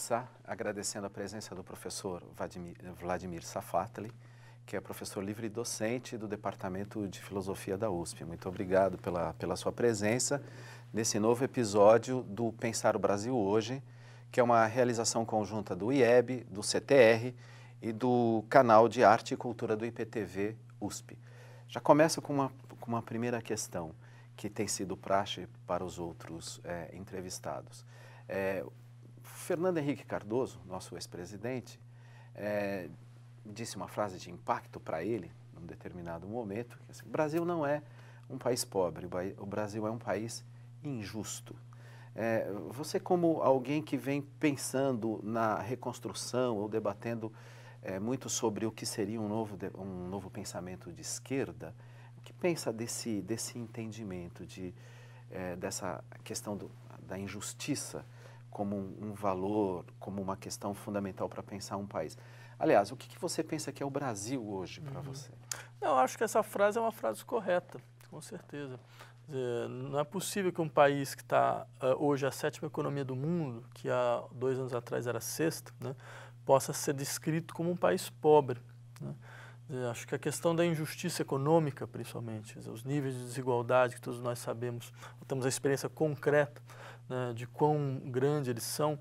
começar agradecendo a presença do professor Vladimir Safatli, que é professor livre docente do Departamento de Filosofia da USP. Muito obrigado pela sua presença nesse novo episódio do Pensar o Brasil Hoje, que é uma realização conjunta do IEB, do CTR e do Canal de Arte e Cultura do IPTV USP. Já começo com uma primeira questão, que tem sido praxe para os outros entrevistados. Fernando Henrique Cardoso, nosso ex-presidente, disse uma frase de impacto para ele, num determinado momento, que assim, o Brasil não é um país pobre, o Brasil é um país injusto. Você, como alguém que vem pensando na reconstrução ou debatendo muito sobre o que seria um novo pensamento de esquerda, o que pensa desse entendimento, dessa questão da injustiça como um valor, como uma questão fundamental para pensar um país? Aliás, o que você pensa que é o Brasil hoje para você? Eu acho que essa frase é uma frase correta, com certeza. Não é possível que um país que está hoje a 7ª economia do mundo, que há 2 anos atrás era a 6ª, né, possa ser descrito como um país pobre, né? Acho que a questão da injustiça econômica, principalmente, os níveis de desigualdade que todos nós sabemos, temos a experiência concreta, né, de quão grande eles são,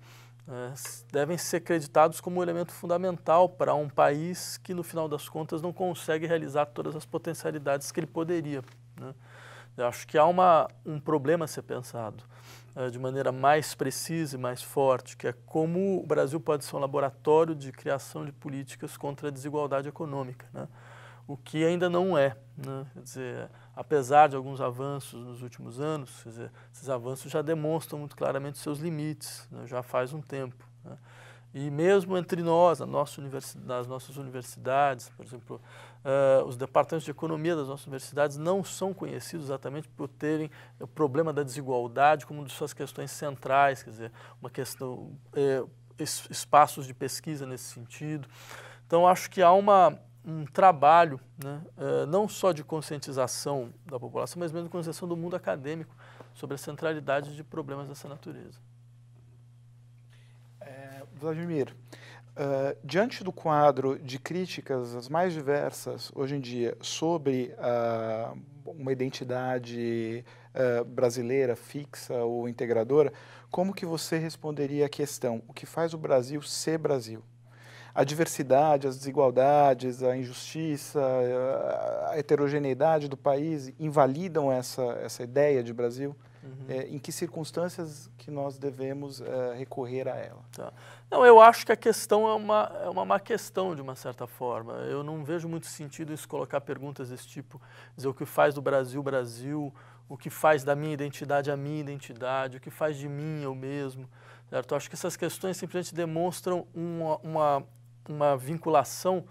devem ser acreditados como um elemento fundamental para um país que, no final das contas, não consegue realizar todas as potencialidades que ele poderia, né? Eu acho que há um problema a ser pensado de maneira mais precisa e mais forte, que é como o Brasil pode ser um laboratório de criação de políticas contra a desigualdade econômica, né? O que ainda não é, né? Quer dizer, apesar de alguns avanços nos últimos anos, quer dizer, esses avanços já demonstram muito claramente seus limites, né? Já faz um tempo, né? E mesmo entre nós, nas nossas universidades, por exemplo, os departamentos de economia das nossas universidades não são conhecidos exatamente por terem o problema da desigualdade como uma de suas questões centrais, quer dizer, uma questão, espaços de pesquisa nesse sentido. Então, acho que há um trabalho, né, não só de conscientização da população, mas mesmo de conscientização do mundo acadêmico sobre a centralidade de problemas dessa natureza. Vladimir, diante do quadro de críticas as mais diversas hoje em dia sobre uma identidade brasileira fixa ou integradora, como que você responderia à questão: o que faz o Brasil ser Brasil? A diversidade, as desigualdades, a injustiça, a heterogeneidade do país invalidam essa ideia de Brasil? Em que circunstâncias que nós devemos recorrer a ela? Tá. Não, eu acho que a questão é uma má questão, de uma certa forma. Eu não vejo muito sentido em se colocar perguntas desse tipo, dizer o que faz do Brasil, Brasil, o que faz da minha identidade a minha identidade, o que faz de mim eu mesmo, certo? Eu acho que essas questões simplesmente demonstram uma vinculação,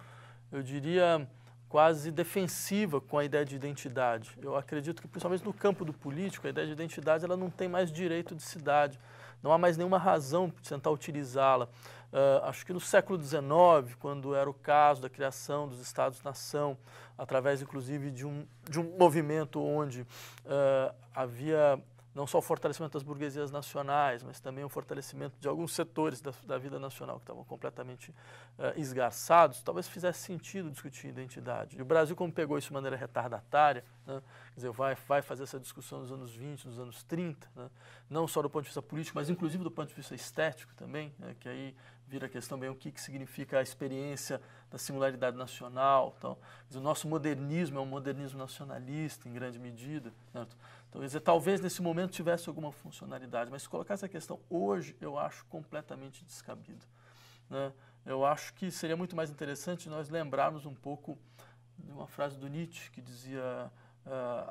eu diria, quase defensiva com a ideia de identidade. Eu acredito que, principalmente no campo do político, a ideia de identidade ela não tem mais direito de cidade. Não há mais nenhuma razão de tentar utilizá-la. Acho que no século XIX, quando era o caso da criação dos Estados-nação, através, inclusive, de um movimento onde havia não só o fortalecimento das burguesias nacionais, mas também o fortalecimento de alguns setores da vida nacional que estavam completamente esgarçados, talvez fizesse sentido discutir identidade. E o Brasil, como pegou isso de maneira retardatária, né, quer dizer, vai fazer essa discussão nos anos 20, nos anos 30, né, não só do ponto de vista político, mas inclusive do ponto de vista estético também, né, que aí vira a questão bem o que significa a experiência da singularidade nacional. Então, o nosso modernismo é um modernismo nacionalista, em grande medida, certo? Então, quer dizer, talvez nesse momento tivesse alguma funcionalidade, mas se colocar essa questão hoje, eu acho completamente descabido, né? Eu acho que seria muito mais interessante nós lembrarmos um pouco de uma frase do Nietzsche, que dizia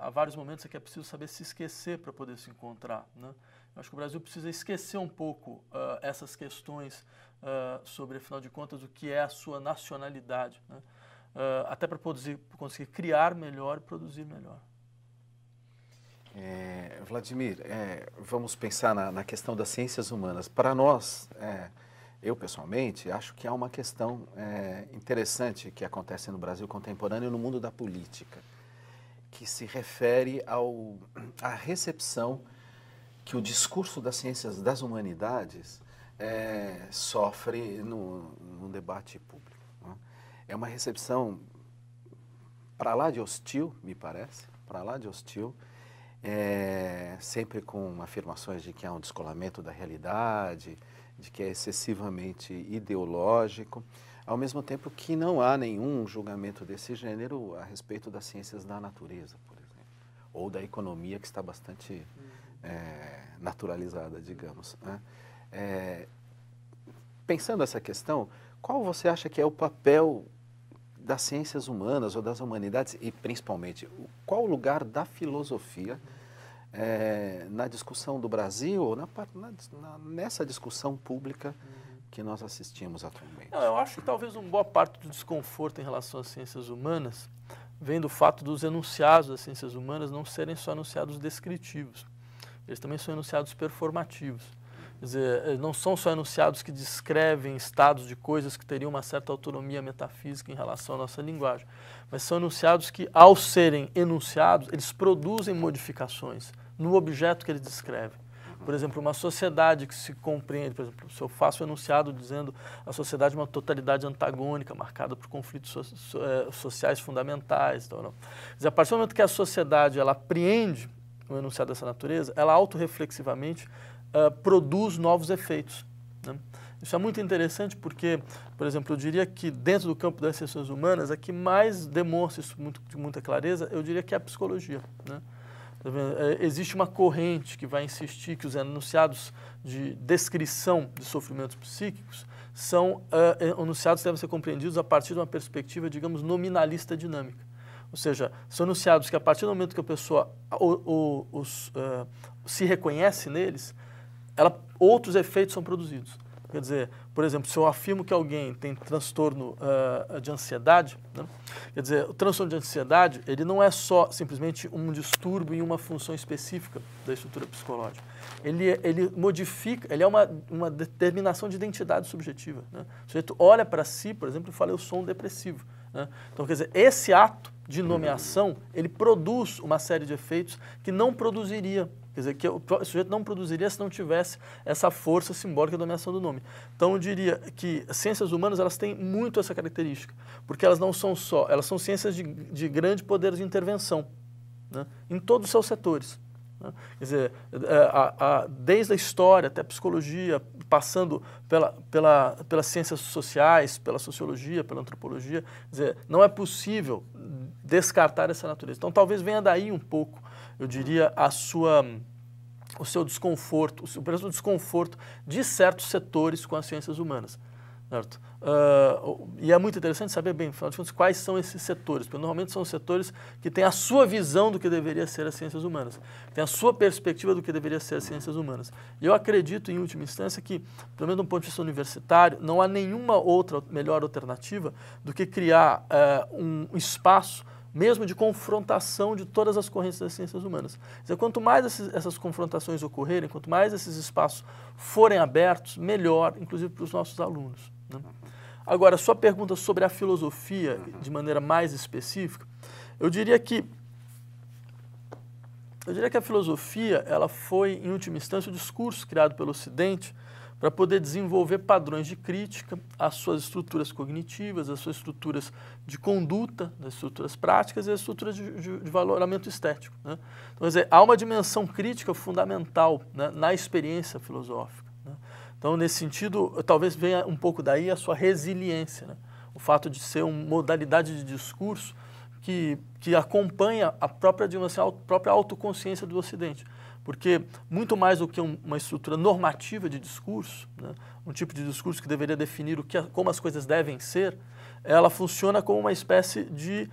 há vários momentos é que é preciso saber se esquecer para poder se encontrar, né? Eu acho que o Brasil precisa esquecer um pouco essas questões sobre, afinal de contas, o que é a sua nacionalidade, né? Até para conseguir criar melhor e produzir melhor. Vladimir, vamos pensar na questão das ciências humanas. Para nós, eu pessoalmente, acho que há uma questão interessante que acontece no Brasil contemporâneo e no mundo da política, que se refere à recepção que o discurso das ciências das humanidades sofre no debate público, né? É uma recepção para lá de hostil, me parece, para lá de hostil, sempre com afirmações de que há um descolamento da realidade, de que é excessivamente ideológico, ao mesmo tempo que não há nenhum julgamento desse gênero a respeito das ciências da natureza, por exemplo, ou da economia, que está bastante naturalizada, digamos, né? Pensando essa questão, qual você acha que é o papel das ciências humanas ou das humanidades e, principalmente, qual o lugar da filosofia na discussão do Brasil ou nessa discussão pública que nós assistimos atualmente? Eu acho que talvez uma boa parte do desconforto em relação às ciências humanas vem do fato dos enunciados das ciências humanas não serem só enunciados descritivos, eles também são enunciados performativos. Quer dizer, não são só enunciados que descrevem estados de coisas que teriam uma certa autonomia metafísica em relação à nossa linguagem, mas são enunciados que, ao serem enunciados, eles produzem modificações no objeto que eles descrevem. Por exemplo, uma sociedade que se compreende, por exemplo, se eu faço um enunciado dizendo a sociedade é uma totalidade antagônica, marcada por conflitos sociais fundamentais. Então, não. Quer dizer, a partir do momento que a sociedade ela apreende um enunciado dessa natureza, ela autorreflexivamente produz novos efeitos, né? Isso é muito interessante porque, por exemplo, eu diria que dentro do campo das ciências humanas, a que mais demonstra isso de muita clareza, eu diria que é a psicologia, né? Existe uma corrente que vai insistir que os enunciados de descrição de sofrimentos psíquicos são enunciados que devem ser compreendidos a partir de uma perspectiva, digamos, nominalista dinâmica. Ou seja, são enunciados que a partir do momento que a pessoa se reconhece neles, outros efeitos são produzidos. Quer dizer, por exemplo, se eu afirmo que alguém tem transtorno de ansiedade, né? Quer dizer, o transtorno de ansiedade, ele não é só simplesmente um distúrbio em uma função específica da estrutura psicológica. Ele modifica, ele é uma determinação de identidade subjetiva, né? O sujeito olha para si, por exemplo, e fala, eu sou um depressivo, né? Então, quer dizer, esse ato de nomeação, ele produz uma série de efeitos que não produziria. Quer dizer, que o sujeito não produziria se não tivesse essa força simbólica da nomeação do nome. Então, eu diria que as ciências humanas, elas têm muito essa característica, porque elas não são só, elas são ciências de grande poder de intervenção, né, em todos os seus setores, né? Quer dizer, desde a história até a psicologia, passando pelas ciências sociais, pela sociologia, pela antropologia, quer dizer, não é possível descartar essa natureza. Então, talvez venha daí um pouco, eu diria, o seu desconforto, o desconforto de certos setores com as ciências humanas, certo? E é muito interessante saber bem, afinal de contas, quais são esses setores, porque normalmente são os setores que têm a sua visão do que deveria ser as ciências humanas, têm a sua perspectiva do que deveria ser as ciências humanas. E eu acredito, em última instância, que, pelo menos do ponto de vista universitário, não há nenhuma outra melhor alternativa do que criar um espaço mesmo de confrontação de todas as correntes das ciências humanas. Quer dizer, quanto mais essas confrontações ocorrerem, quanto mais esses espaços forem abertos, melhor, inclusive para os nossos alunos, né? Agora, sua pergunta sobre a filosofia, de maneira mais específica, eu diria que a filosofia, ela foi, em última instância, o discurso criado pelo Ocidente para poder desenvolver padrões de crítica às suas estruturas cognitivas, às suas estruturas de conduta, das estruturas práticas e às estruturas de valoramento estético, né? Então, quer dizer, há uma dimensão crítica fundamental, né, na experiência filosófica, né? Então, nesse sentido, talvez venha um pouco daí a sua resiliência, né? O fato de ser uma modalidade de discurso que acompanha a própria dimensão, a própria autoconsciência do Ocidente. Porque muito mais do que uma estrutura normativa de discurso, né, um tipo de discurso que deveria definir como as coisas devem ser, ela funciona como uma espécie de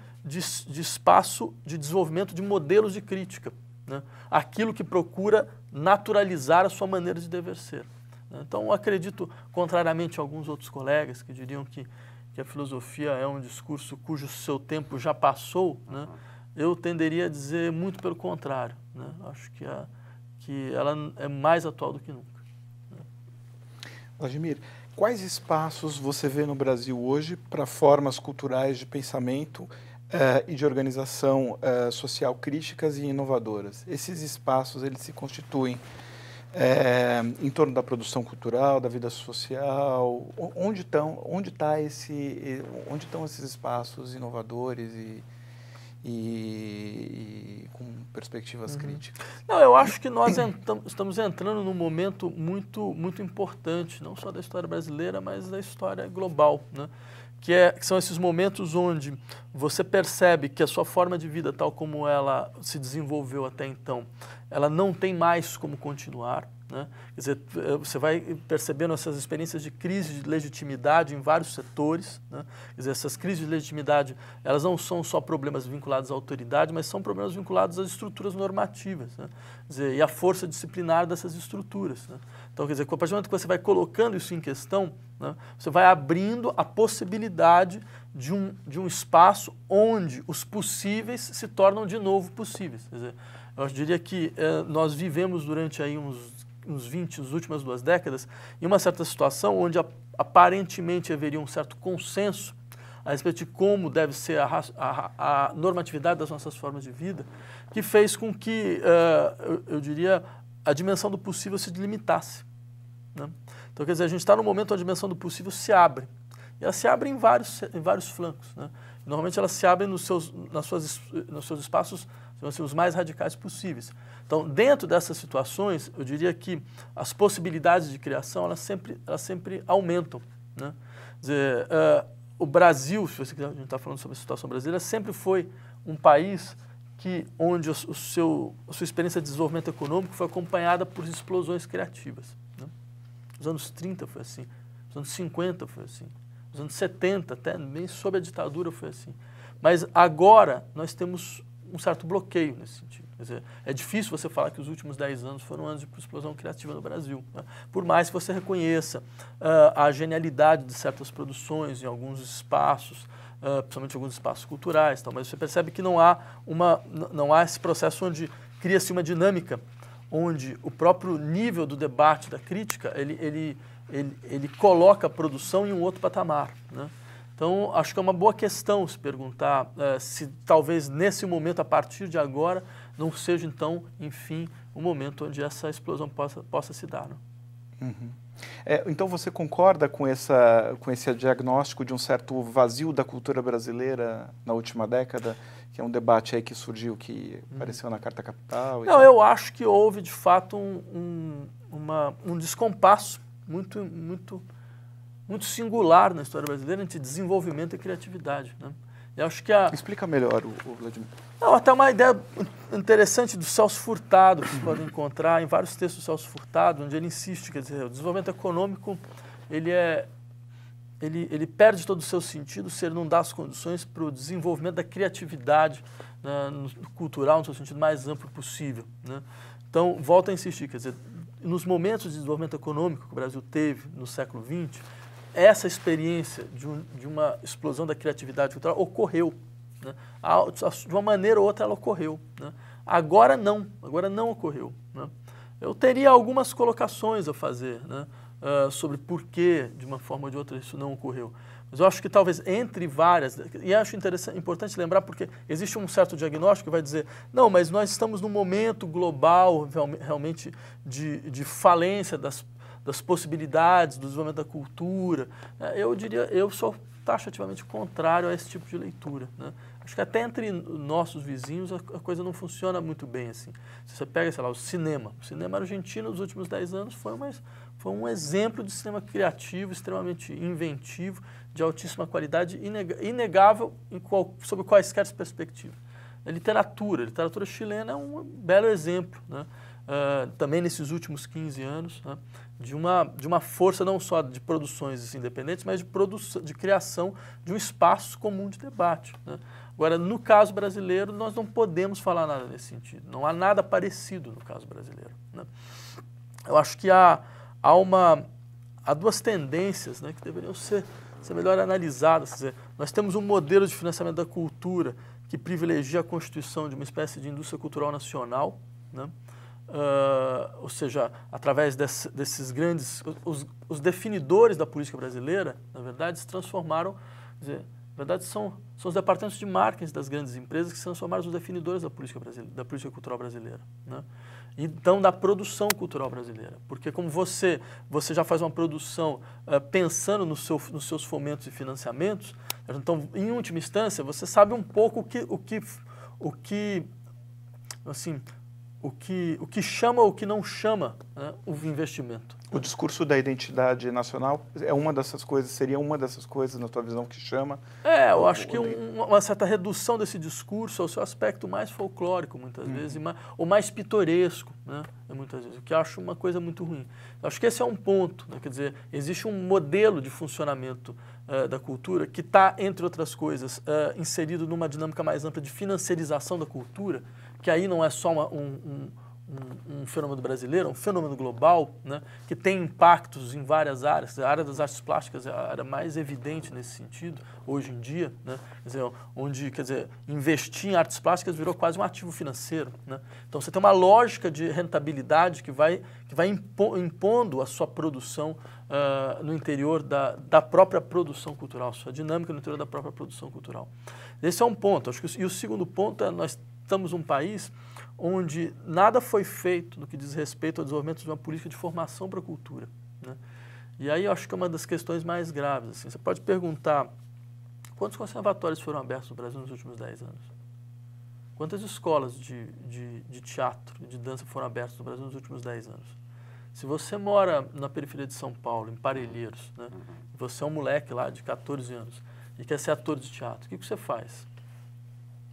espaço de desenvolvimento de modelos de crítica, né, aquilo que procura naturalizar a sua maneira de dever ser, né. Então, acredito, contrariamente a alguns outros colegas que diriam que a filosofia é um discurso cujo seu tempo já passou, né, eu tenderia a dizer muito pelo contrário, né. Acho que ela é mais atual do que nunca, né. Vladimir, quais espaços você vê no Brasil hoje para formas culturais de pensamento e de organização social críticas e inovadoras? Esses espaços, eles se constituem em torno da produção cultural, da vida social? Onde estão esses espaços inovadores e com perspectivas críticas? Não, eu acho que nós estamos entrando num momento muito importante, não só da história brasileira, mas da história global, né? Que são esses momentos onde você percebe que a sua forma de vida, tal como ela se desenvolveu até então, ela não tem mais como continuar, né? Quer dizer, você vai percebendo essas experiências de crise de legitimidade em vários setores, né? Quer dizer, essas crises de legitimidade, elas não são só problemas vinculados à autoridade, mas são problemas vinculados às estruturas normativas, né? Quer dizer, e à força disciplinar dessas estruturas, né? Então, quer dizer, a partir do momento que você vai colocando isso em questão, né, você vai abrindo a possibilidade de um espaço onde os possíveis se tornam de novo possíveis. Quer dizer, eu diria que nós vivemos durante aí uns 20, as últimas 2 décadas, em uma certa situação onde aparentemente haveria um certo consenso a respeito de como deve ser a normatividade das nossas formas de vida, que fez com que, eu diria, a dimensão do possível se delimitasse, né? Então, quer dizer, a gente está num momento onde a dimensão do possível se abre. E ela se abre em vários flancos, né? Normalmente ela se abre nos seus espaços, assim, os mais radicais possíveis. Então, dentro dessas situações, eu diria que as possibilidades de criação, elas sempre aumentam, né? Quer dizer, o Brasil, se você quiser, a gente está falando sobre a situação brasileira, sempre foi um país onde a sua experiência de desenvolvimento econômico foi acompanhada por explosões criativas, né? Nos anos 30 foi assim, nos anos 50 foi assim, nos anos 70, até bem sob a ditadura foi assim. Mas agora nós temos um certo bloqueio nesse sentido. Quer dizer, é difícil você falar que os últimos 10 anos foram anos de explosão criativa no Brasil, né? Por mais que você reconheça a genialidade de certas produções em alguns espaços, principalmente alguns espaços culturais, tal, mas você percebe que não há esse processo onde cria-se uma dinâmica, onde o próprio nível do debate, da crítica, ele coloca a produção em um outro patamar, né? Então, acho que é uma boa questão se perguntar se talvez nesse momento, a partir de agora, não seja então, enfim, um momento onde essa explosão possa se dar, né? Uhum. Então você concorda com esse diagnóstico de um certo vazio da cultura brasileira na última década, que é um debate aí que surgiu, que apareceu na Carta Capital? Não, eu acho que houve de fato um descompasso muito singular na história brasileira entre desenvolvimento e criatividade, né? Eu acho que Explica melhor, o Vladimir. Não, até uma ideia interessante do Celso Furtado, que você pode encontrar em vários textos do Celso Furtado, onde ele insiste, quer dizer, o desenvolvimento econômico, ele perde todo o seu sentido se ele não dá as condições para o desenvolvimento da criatividade, né, cultural, no seu sentido mais amplo possível, né? Então, volto a insistir, quer dizer, nos momentos de desenvolvimento econômico que o Brasil teve no século XX, essa experiência de uma explosão da criatividade cultural ocorreu, né? De uma maneira ou outra ela ocorreu, né? Agora não ocorreu, né? Eu teria algumas colocações a fazer, né, sobre por que, de uma forma ou de outra, isso não ocorreu. Mas eu acho que talvez entre várias, e acho importante lembrar porque existe um certo diagnóstico que vai dizer, não, mas nós estamos num momento global realmente de falência das possibilidades do desenvolvimento da cultura. Eu diria, eu sou taxativamente contrário a esse tipo de leitura, né? Acho que até entre nossos vizinhos a coisa não funciona muito bem assim. Se você pega, sei lá, o cinema argentino nos últimos 10 anos foi um exemplo de cinema criativo, extremamente inventivo, de altíssima qualidade, inegável sob quaisquer perspectivas. A literatura chilena é um belo exemplo, né? Também nesses últimos 15 anos, né, de uma força não só de produções independentes, mas de criação de um espaço comum de debate, né? Agora, no caso brasileiro, nós não podemos falar nada nesse sentido. Não há nada parecido no caso brasileiro, né? Eu acho que há duas tendências, né, que deveriam ser melhor analisadas. Quer dizer, nós temos um modelo de financiamento da cultura que privilegia a constituição de uma espécie de indústria cultural nacional, né? Ou seja, através desses grandes... Os definidores da política brasileira, na verdade, se transformaram... Quer dizer, na verdade, são os departamentos de marketing das grandes empresas que se transformaram nos definidores da política cultural brasileira, né? então da produção cultural brasileira. Porque como você já faz uma produção pensando nos seus fomentos e financiamentos, então, em última instância, você sabe um pouco o que chama ou o que não chama, né, o investimento. O discurso da identidade nacional é uma dessas coisas, seria uma dessas coisas, na tua visão, que chama? Eu acho que uma certa redução desse discurso ao seu aspecto mais folclórico, muitas vezes, ou mais pitoresco, né, muitas vezes, o que eu acho uma coisa muito ruim. Eu acho que esse é um ponto, né, quer dizer, existe um modelo de funcionamento da cultura que está, entre outras coisas, inserido numa dinâmica mais ampla de financiarização da cultura, que aí não é só um fenômeno brasileiro, é um fenômeno global, né, que tem impactos em várias áreas. A área das artes plásticas é a área mais evidente nesse sentido, hoje em dia, né, quer dizer, investir em artes plásticas virou quase um ativo financeiro, né? Então você tem uma lógica de rentabilidade que vai impondo a sua produção no interior da própria produção cultural, sua dinâmica no interior da própria produção cultural. Esse é um ponto. Acho que, e o segundo ponto é nós estamos num país onde nada foi feito no que diz respeito ao desenvolvimento de uma política de formação para a cultura, né? E aí eu acho que é uma das questões mais graves. Assim. Você pode perguntar quantos conservatórios foram abertos no Brasil nos últimos 10 anos? Quantas escolas de teatro e de dança foram abertas no Brasil nos últimos 10 anos? Se você mora na periferia de São Paulo, em Parelheiros, né, você é um moleque lá de 14 anos e quer ser ator de teatro, o que você faz?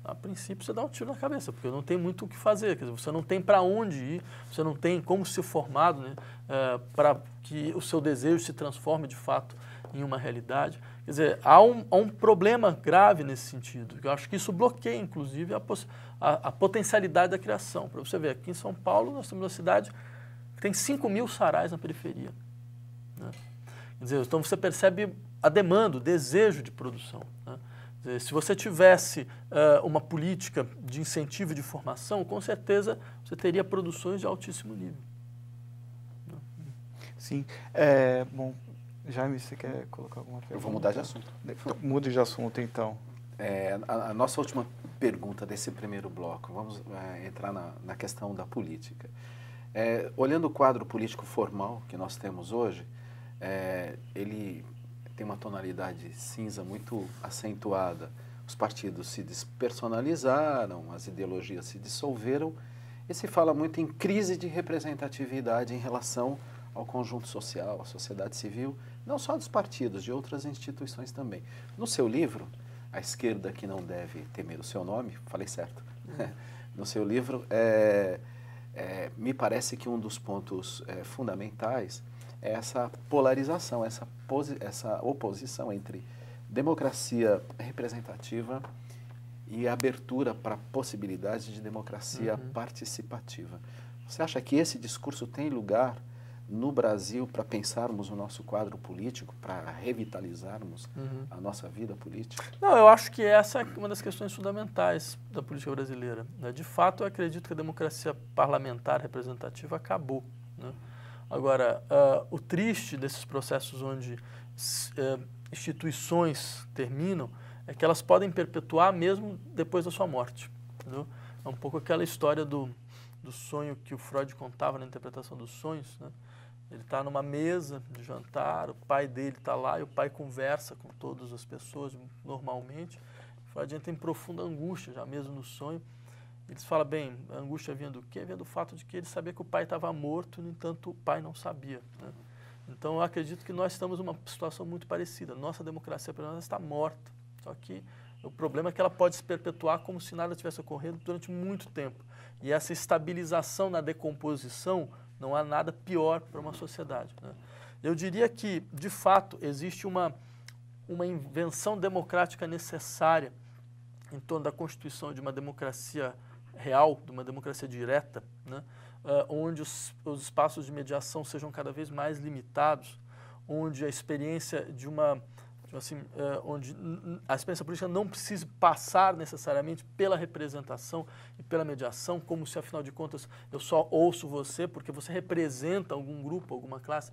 A princípio, você dá um tiro na cabeça, porque não tem muito o que fazer. Quer dizer, você não tem para onde ir, você não tem como ser formado, né, para que o seu desejo se transforme, de fato, em uma realidade. Quer dizer, há um problema grave nesse sentido. Eu acho que isso bloqueia, inclusive, a potencialidade da criação. Para você ver, aqui em São Paulo, nós temos uma cidade que tem 5.000 sarais na periferia, né? Quer dizer, então você percebe a demanda, o desejo de produção, né? Se você tivesse uma política de incentivo de formação, com certeza você teria produções de altíssimo nível. Sim. Bom, Jaime, você quer colocar alguma pergunta? Eu vou mudar de assunto. Mude de assunto, então. A nossa última pergunta desse primeiro bloco, vamos entrar na questão da política. Olhando o quadro político formal que nós temos hoje, ele tem uma tonalidade cinza muito acentuada. Os partidos se despersonalizaram, as ideologias se dissolveram e se fala muito em crise de representatividade em relação ao conjunto social, à sociedade civil, não só dos partidos, de outras instituições também. No seu livro, A Esquerda que Não Deve Temer o Seu Nome, falei certo, no seu livro, me parece que um dos pontos fundamentais é essa polarização, essa oposição entre democracia representativa e abertura para possibilidades de democracia participativa. Você acha que esse discurso tem lugar no Brasil para pensarmos o nosso quadro político, para revitalizarmos a nossa vida política? Não, eu acho que essa é uma das questões fundamentais da política brasileira, né? De fato, eu acredito que a democracia parlamentar representativa acabou, né? Agora, o triste desses processos onde instituições terminam é que elas podem perpetuar mesmo depois da sua morte, entendeu? É um pouco aquela história do sonho que o Freud contava na interpretação dos sonhos, né? Ele está numa mesa de jantar, o pai dele está lá e o pai conversa com todas as pessoas normalmente. O Freud entra em profunda angústia, já mesmo no sonho. Eles falam, bem, a angústia vinha do quê? Vinha do fato de que ele sabia que o pai estava morto, no entanto, o pai não sabia, né? Então, eu acredito que nós estamos numa situação muito parecida. Nossa democracia está morta. Só que o problema é que ela pode se perpetuar como se nada tivesse ocorrido durante muito tempo. E essa estabilização na decomposição, não há nada pior para uma sociedade, né? Eu diria que, de fato, existe uma invenção democrática necessária em torno da constituição de uma democracia real, de uma democracia direta, né? Onde os espaços de mediação sejam cada vez mais limitados, onde a experiência onde a experiência política não precise passar necessariamente pela representação e pela mediação, como se, afinal de contas, eu só ouço você porque você representa algum grupo, alguma classe,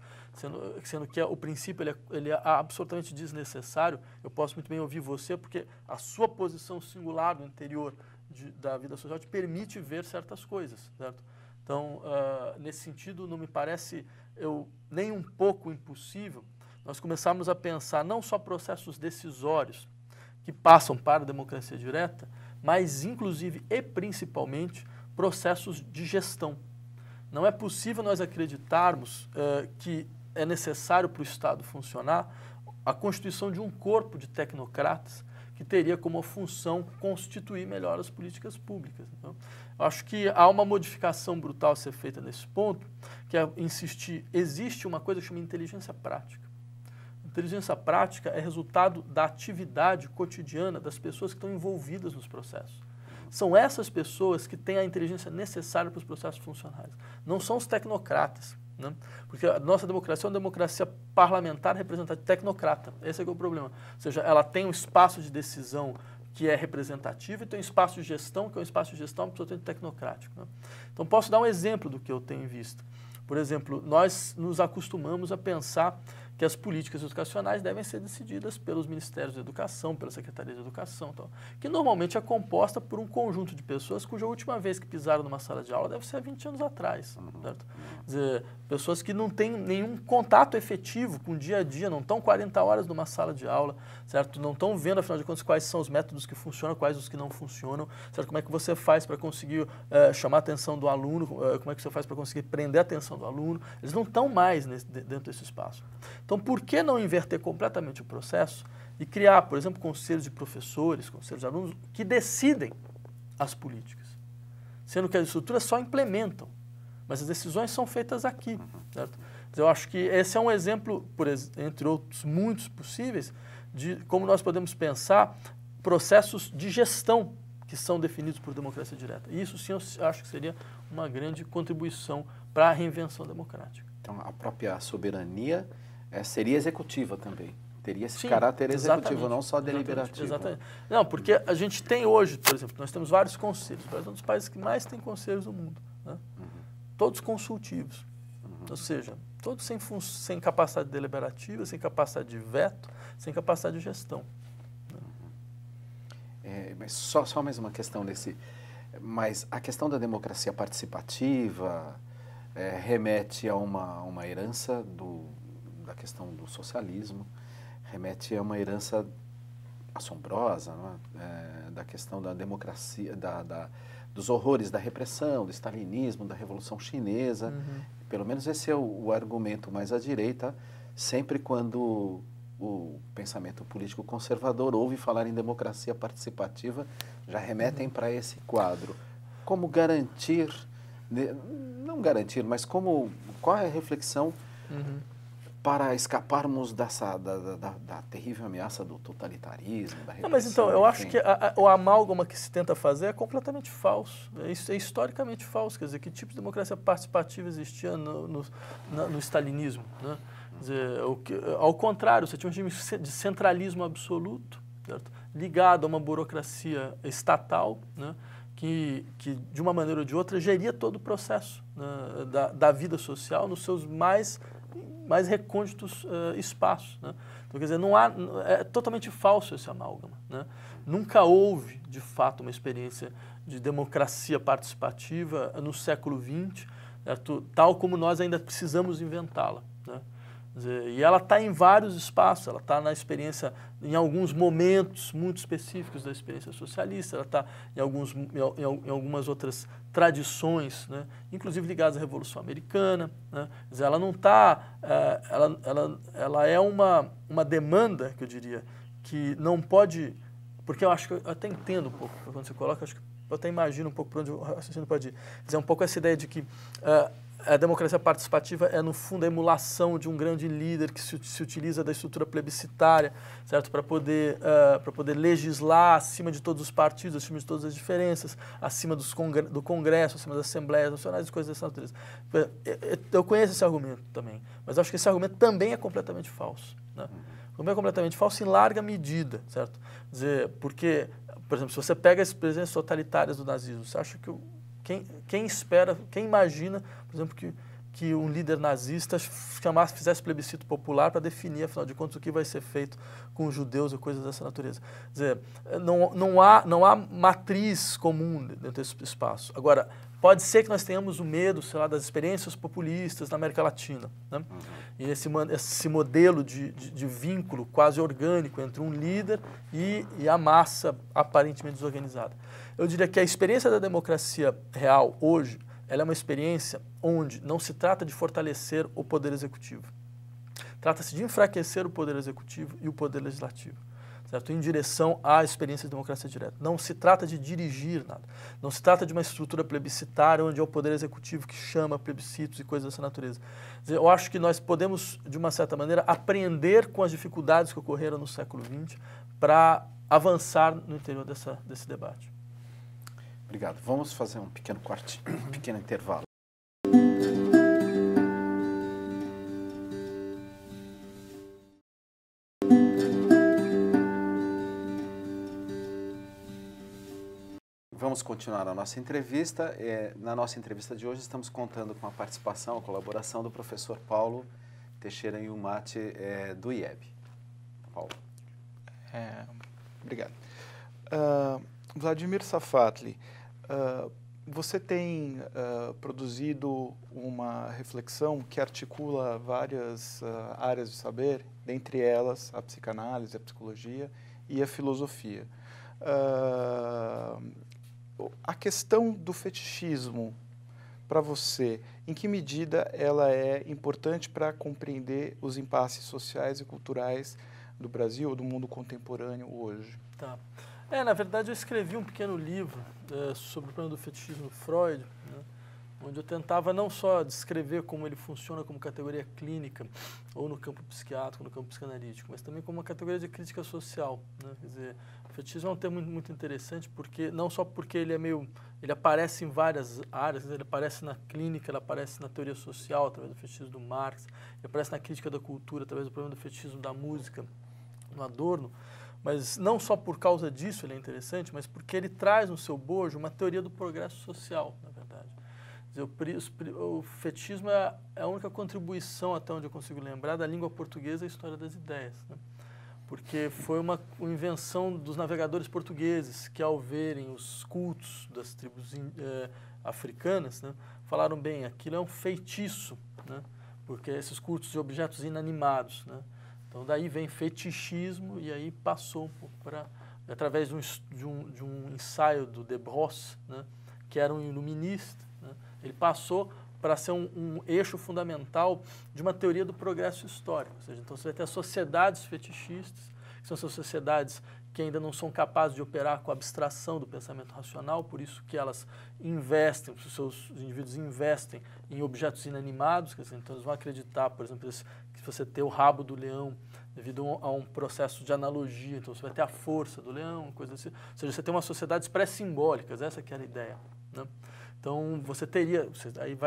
sendo que o princípio ele é absolutamente desnecessário. Eu posso muito bem ouvir você porque a sua posição singular no interior da vida social te permite ver certas coisas, certo? Então, nesse sentido, não me parece nem um pouco impossível nós começarmos a pensar não só processos decisórios que passam para a democracia direta, mas inclusive e principalmente processos de gestão. Não é possível nós acreditarmos que é necessário para o Estado funcionar a constituição de um corpo de tecnocratas que teria como função constituir melhor as políticas públicas. Então, eu acho que há uma modificação brutal a ser feita nesse ponto, que é insistir, existe uma coisa que chama inteligência prática. Inteligência prática é resultado da atividade cotidiana das pessoas que estão envolvidas nos processos. São essas pessoas que têm a inteligência necessária para os processos funcionarem. Não são os tecnocratas, né? Porque a nossa democracia é uma democracia parlamentar representativa tecnocrata. Esse é que é o problema. Ou seja, ela tem um espaço de decisão que é representativo e tem um espaço de gestão que é um espaço de gestão absolutamente tecnocrático, né? Então, posso dar um exemplo do que eu tenho visto. Por exemplo, nós nos acostumamos a pensar que as políticas educacionais devem ser decididas pelos Ministérios da Educação, pela Secretaria de Educação, tal, que normalmente é composta por um conjunto de pessoas cuja última vez que pisaram numa sala de aula deve ser há 20 anos atrás. Certo? Quer dizer, pessoas que não têm nenhum contato efetivo com o dia a dia, não estão 40 horas numa sala de aula, certo? Não estão vendo, afinal de contas, quais são os métodos que funcionam, quais os que não funcionam, certo? Como é que você faz para conseguir chamar a atenção do aluno, como é que você faz para conseguir prender a atenção do aluno. Eles não estão mais dentro desse espaço. Então, por que não inverter completamente o processo e criar, por exemplo, conselhos de professores, conselhos de alunos, que decidem as políticas, sendo que as estruturas só implementam, mas as decisões são feitas aqui, certo? Eu acho que esse é um exemplo, entre outros muitos possíveis, de como nós podemos pensar processos de gestão que são definidos por democracia direta. E isso, sim, eu acho que seria uma grande contribuição para a reinvenção democrática. Então, a própria soberania seria executiva também. Teria esse Sim, caráter executivo, não só deliberativo. Exatamente. Não, porque a gente tem hoje, por exemplo, nós temos vários conselhos. O Brasil é um dos países que mais tem conselhos do mundo, né? Todos consultivos. Ou seja, todos sem capacidade deliberativa, sem capacidade de veto, sem capacidade de gestão. Mas só mais uma questão desse... Mas a questão da democracia participativa remete a uma herança da questão do socialismo, remete a uma herança assombrosa, não é? Da questão da democracia, dos horrores da repressão, do stalinismo, da Revolução Chinesa. Pelo menos esse é o argumento mais à direita, sempre quando o pensamento político conservador ouve falar em democracia participativa, já remetem para esse quadro. Como garantir, não garantir, mas qual é a reflexão para escaparmos da terrível ameaça do totalitarismo, da repressão? Não, mas então, eu acho que o amálgama que se tenta fazer é completamente falso. Isso é historicamente falso. Quer dizer, que tipo de democracia participativa existia no stalinismo, né? Quer dizer, ao contrário, você tinha um regime de centralismo absoluto, certo? Ligado a uma burocracia estatal, né? Que de uma maneira ou de outra geria todo o processo, né, da vida social nos seus mais recônditos espaços, né? Então, quer dizer, é totalmente falso esse amálgama, né? Nunca houve, de fato, uma experiência de democracia participativa no século XX, certo? Tal como nós ainda precisamos inventá-la, né? Quer dizer, e ela está em vários espaços, ela está na experiência, em alguns momentos muito específicos da experiência socialista, ela está em algumas outras tradições, né, inclusive ligadas à Revolução Americana, né? Quer dizer, ela não está, ela é uma demanda, que eu diria, que não pode, porque eu acho que eu até entendo um pouco, quando você coloca, acho que eu até imagino um pouco por onde o raciocínio pode ir. Quer dizer, um pouco essa ideia de que a democracia participativa é, no fundo, a emulação de um grande líder que se utiliza da estrutura plebiscitária, certo? Para poder legislar acima de todos os partidos, acima de todas as diferenças, acima do Congresso, acima das Assembleias Nacionais e coisas dessa natureza. Eu conheço esse argumento também, mas acho que esse argumento também é completamente falso, né? Também é completamente falso em larga medida, certo? Quer dizer, porque, por exemplo, se você pega as presenças totalitárias do nazismo, você acha que quem imagina, por exemplo, que um líder nazista fizesse plebiscito popular para definir, afinal de contas, o que vai ser feito com os judeus ou coisas dessa natureza? Quer dizer, não há matriz comum dentro desse espaço. Agora, Pode ser que nós tenhamos o medo, sei lá, das experiências populistas na América Latina, né? E esse modelo de vínculo quase orgânico entre um líder e a massa aparentemente desorganizada. Eu diria que a experiência da democracia real hoje, ela é uma experiência onde não se trata de fortalecer o poder executivo. Trata-se de enfraquecer o poder executivo e o poder legislativo, certo? Em direção à experiência de democracia direta. Não se trata de dirigir nada. Não se trata de uma estrutura plebiscitária onde é o poder executivo que chama plebiscitos e coisas dessa natureza. Quer dizer, eu acho que nós podemos, de uma certa maneira, aprender com as dificuldades que ocorreram no século XX para avançar no interior desse debate. Obrigado. Vamos fazer um pequeno corte, um pequeno intervalo. Vamos continuar a nossa entrevista. Na nossa entrevista de hoje estamos contando com a participação, a colaboração do professor Paulo Teixeira Inhumati, do IEB. Paulo. Obrigado. Vladimir Safatli, você tem produzido uma reflexão que articula várias áreas de saber, dentre elas a psicanálise, a psicologia e a filosofia. A questão do fetichismo, para você, em que medida ela é importante para compreender os impasses sociais e culturais do Brasil ou do mundo contemporâneo hoje? Tá. Na verdade, eu escrevi um pequeno livro sobre o problema do fetichismo do Freud, né, onde eu tentava não só descrever como ele funciona como categoria clínica, ou no campo psiquiátrico, no campo psicanalítico, mas também como uma categoria de crítica social, né? Quer dizer, o fetichismo é um termo muito interessante, porque não só porque ele aparece em várias áreas, ele aparece na clínica, ele aparece na teoria social, através do fetichismo do Marx, ele aparece na crítica da cultura, através do problema do fetichismo da música, no Adorno, mas não só por causa disso ele é interessante, mas porque ele traz no seu bojo uma teoria do progresso social, na verdade. Quer dizer, o fetichismo é a única contribuição, até onde eu consigo lembrar, da língua portuguesa à história das ideias, né? Porque foi uma invenção dos navegadores portugueses que, ao verem os cultos das tribos africanas, né, falaram, bem, aquilo é um feitiço, né? Porque esses cultos de objetos inanimados, né? Então, daí vem fetichismo e aí passou um pouco para, através de um ensaio do De Brosse, né, que era um iluminista, né, ele passou para ser um eixo fundamental de uma teoria do progresso histórico. Ou seja, então você vai ter as sociedades fetichistas, que são essas sociedades que ainda não são capazes de operar com a abstração do pensamento racional, por isso que elas investem, os seus indivíduos investem em objetos inanimados, quer dizer, então eles vão acreditar, por exemplo, que você tem o rabo do leão devido a um processo de analogia, então você vai ter a força do leão, coisa assim. Ou seja, você tem uma sociedade pré-simbólicas, essa que era a ideia, né? Então, você teria,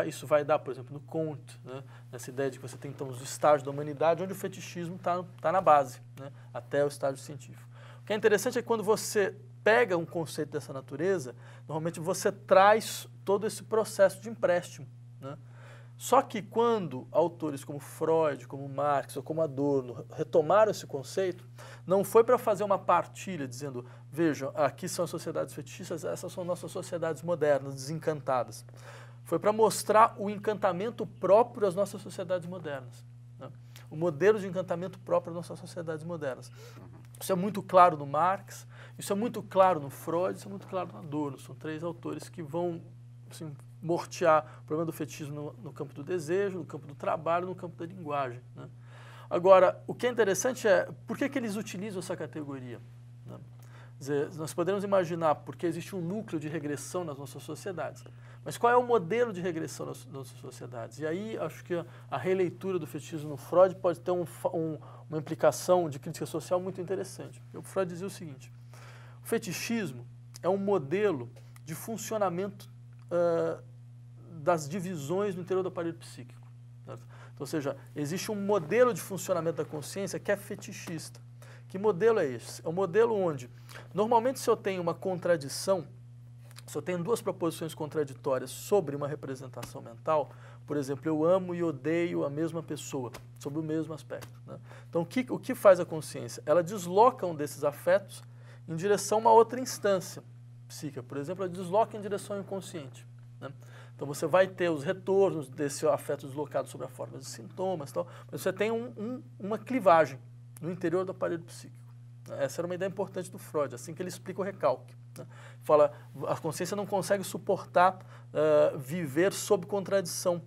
isso vai dar, por exemplo, no Comte, né, nessa ideia de que você tem, então, os estágios da humanidade, onde o fetichismo está na base, né, até o estágio científico. O que é interessante é que quando você pega um conceito dessa natureza, normalmente você traz todo esse processo de empréstimo, né? Só que quando autores como Freud, como Marx ou como Adorno retomaram esse conceito, não foi para fazer uma partilha dizendo, vejam, aqui são as sociedades fetichistas, essas são nossas sociedades modernas, desencantadas. Foi para mostrar o encantamento próprio das nossas sociedades modernas, né? O modelo de encantamento próprio das nossas sociedades modernas. Isso é muito claro no Marx, isso é muito claro no Freud, isso é muito claro no Adorno. São três autores que vão, assim, mortear o problema do fetichismo no campo do desejo, no campo do trabalho, no campo da linguagem, né? Agora, o que é interessante é por que eles utilizam essa categoria, né? Quer dizer, nós podemos imaginar porque existe um núcleo de regressão nas nossas sociedades, mas qual é o modelo de regressão nas nossas sociedades? E aí acho que a releitura do fetichismo no Freud pode ter uma implicação de crítica social muito interessante. O Freud dizia o seguinte, o fetichismo é um modelo de funcionamento das divisões no interior do aparelho psíquico, certo? Então, ou seja, existe um modelo de funcionamento da consciência que é fetichista. Que modelo é esse? É um modelo onde, normalmente, se eu tenho uma contradição, se eu tenho duas proposições contraditórias sobre uma representação mental, por exemplo, eu amo e odeio a mesma pessoa, sobre o mesmo aspecto, né? Então, o que faz a consciência? Ela desloca um desses afetos em direção a uma outra instância psíquica. Por exemplo, ela desloca em direção ao inconsciente. né? Então você vai ter os retornos desse afeto deslocado sobre a forma de sintomas, tal, mas você tem uma clivagem no interior do aparelho psíquico. Essa era uma ideia importante do Freud, assim que ele explica o recalque, né? Fala, a consciência não consegue suportar viver sob contradição,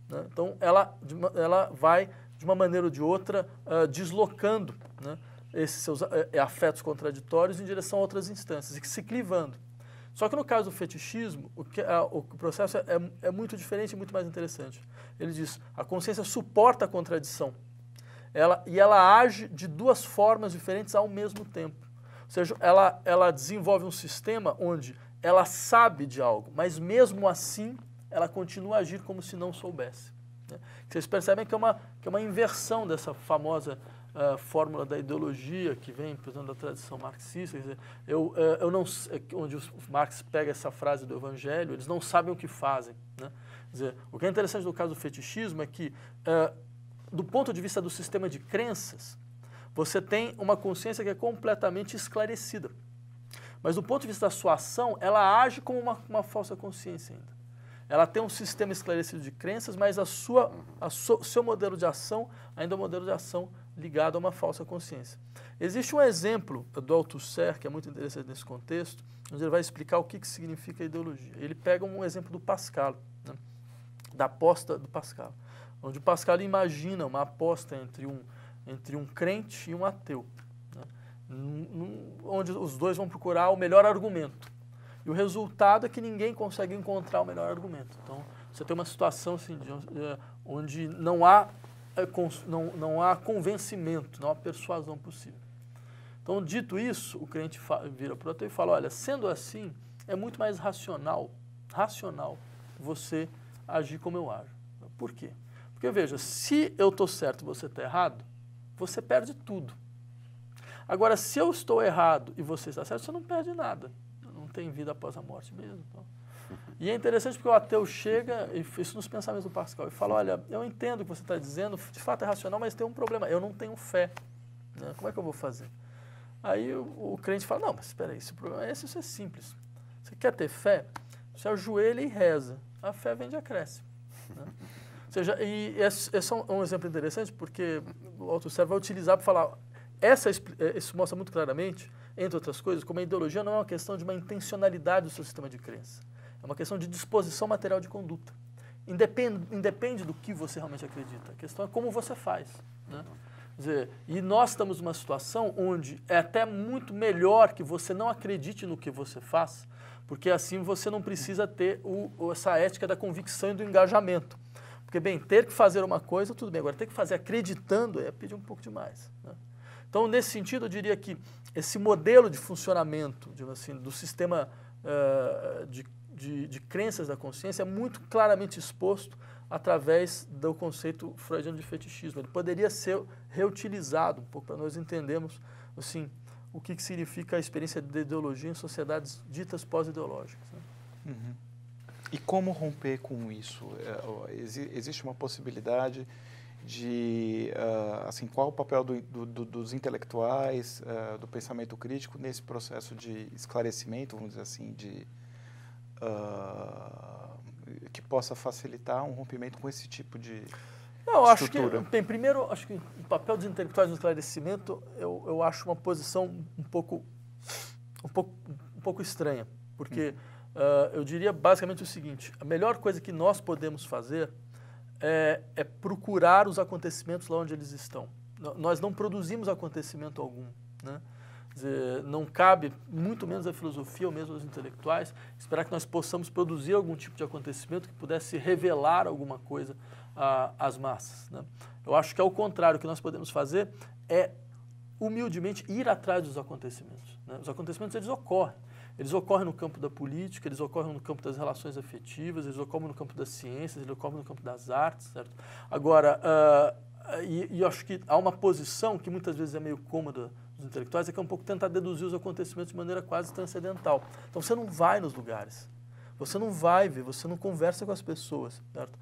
né? Então ela vai, de uma maneira ou de outra, deslocando, né, esses seus afetos contraditórios em direção a outras instâncias, e se clivando. Só que no caso do fetichismo, o processo é muito diferente e muito mais interessante. Ele diz, a consciência suporta a contradição. Ela age de duas formas diferentes ao mesmo tempo. Ou seja, ela desenvolve um sistema onde ela sabe de algo, mas mesmo assim ela continua a agir como se não soubesse, né? Vocês percebem que é uma inversão dessa famosa fórmula da ideologia que vem, por exemplo, da tradição marxista. Quer dizer, eu não, onde o Marx pega essa frase do Evangelho, eles não sabem o que fazem, né? Quer dizer, o que é interessante no caso do fetichismo é que, do ponto de vista do sistema de crenças, você tem uma consciência que é completamente esclarecida. Mas do ponto de vista da sua ação, ela age como uma falsa consciência ainda. Ela tem um sistema esclarecido de crenças, mas seu modelo de ação ainda é um modelo de ação ligado a uma falsa consciência. Existe um exemplo do Althusser, que é muito interessante nesse contexto, onde ele vai explicar o que significa a ideologia. Ele pega um exemplo do Pascal, né, da aposta do Pascal, onde o Pascal imagina uma aposta entre um crente e um ateu, né, onde os dois vão procurar o melhor argumento. E o resultado é que ninguém consegue encontrar o melhor argumento. Então, você tem uma situação assim, onde não há convencimento, não há persuasão possível. Então, dito isso, o crente vira para o ateu e fala, olha, sendo assim, é muito mais racional você agir como eu ajo. Por quê? Porque, veja, se eu estou certo e você está errado, você perde tudo. Agora, se eu estou errado e você está certo, você não perde nada. Não tem vida após a morte mesmo. Então. E é interessante porque o ateu chega, isso nos pensamentos do Pascal, e fala, olha, eu entendo o que você está dizendo, de fato é racional, mas tem um problema, eu não tenho fé, né? Como é que eu vou fazer? Aí o crente fala, não, mas espera aí, esse problema é esse, isso é simples. Você quer ter fé? Você ajoelha e reza. A fé vem de acréscimo, né? Ou seja, e esse é um exemplo interessante, porque o Althusser vai utilizar para falar, isso mostra muito claramente, entre outras coisas, como a ideologia não é uma questão de uma intencionalidade do seu sistema de crença. É uma questão de disposição material de conduta. Independe do que você realmente acredita. A questão é como você faz, né? Quer dizer, e nós estamos numa situação onde é até muito melhor que você não acredite no que você faz, porque assim você não precisa ter essa ética da convicção e do engajamento. Porque, bem, ter que fazer uma coisa, tudo bem. Agora, ter que fazer acreditando é pedir um pouco demais, né? Então, nesse sentido, eu diria que esse modelo de funcionamento, assim, do sistema de crenças da consciência é muito claramente exposto através do conceito freudiano de fetichismo. Ele poderia ser reutilizado um pouco para nós entendermos assim, o que significa a experiência de ideologia em sociedades ditas pós-ideológicas, né? Uhum. E como romper com isso? Existe uma possibilidade de, assim, qual o papel dos intelectuais, do pensamento crítico nesse processo de esclarecimento, vamos dizer assim, que possa facilitar um rompimento com esse tipo de estrutura? Acho que, bem, primeiro, acho que o papel dos intelectuais no esclarecimento, eu acho uma posição um pouco estranha, porque eu diria basicamente o seguinte, a melhor coisa que nós podemos fazer é procurar os acontecimentos lá onde eles estão. Nós não produzimos acontecimento algum, né? Quer dizer, não cabe, muito menos a filosofia ou mesmo aos intelectuais, esperar que nós possamos produzir algum tipo de acontecimento que pudesse revelar alguma coisa às massas, né? Eu acho que é o contrário, o que nós podemos fazer é, humildemente, ir atrás dos acontecimentos, né? Os acontecimentos, eles ocorrem. Eles ocorrem no campo da política, eles ocorrem no campo das relações afetivas, eles ocorrem no campo das ciências, eles ocorrem no campo das artes, certo? Agora, eu acho que há uma posição que muitas vezes é meio cômoda dos intelectuais, é que é um pouco tentar deduzir os acontecimentos de maneira quase transcendental. Então, você não vai nos lugares, você não vai ver, você não conversa com as pessoas, certo?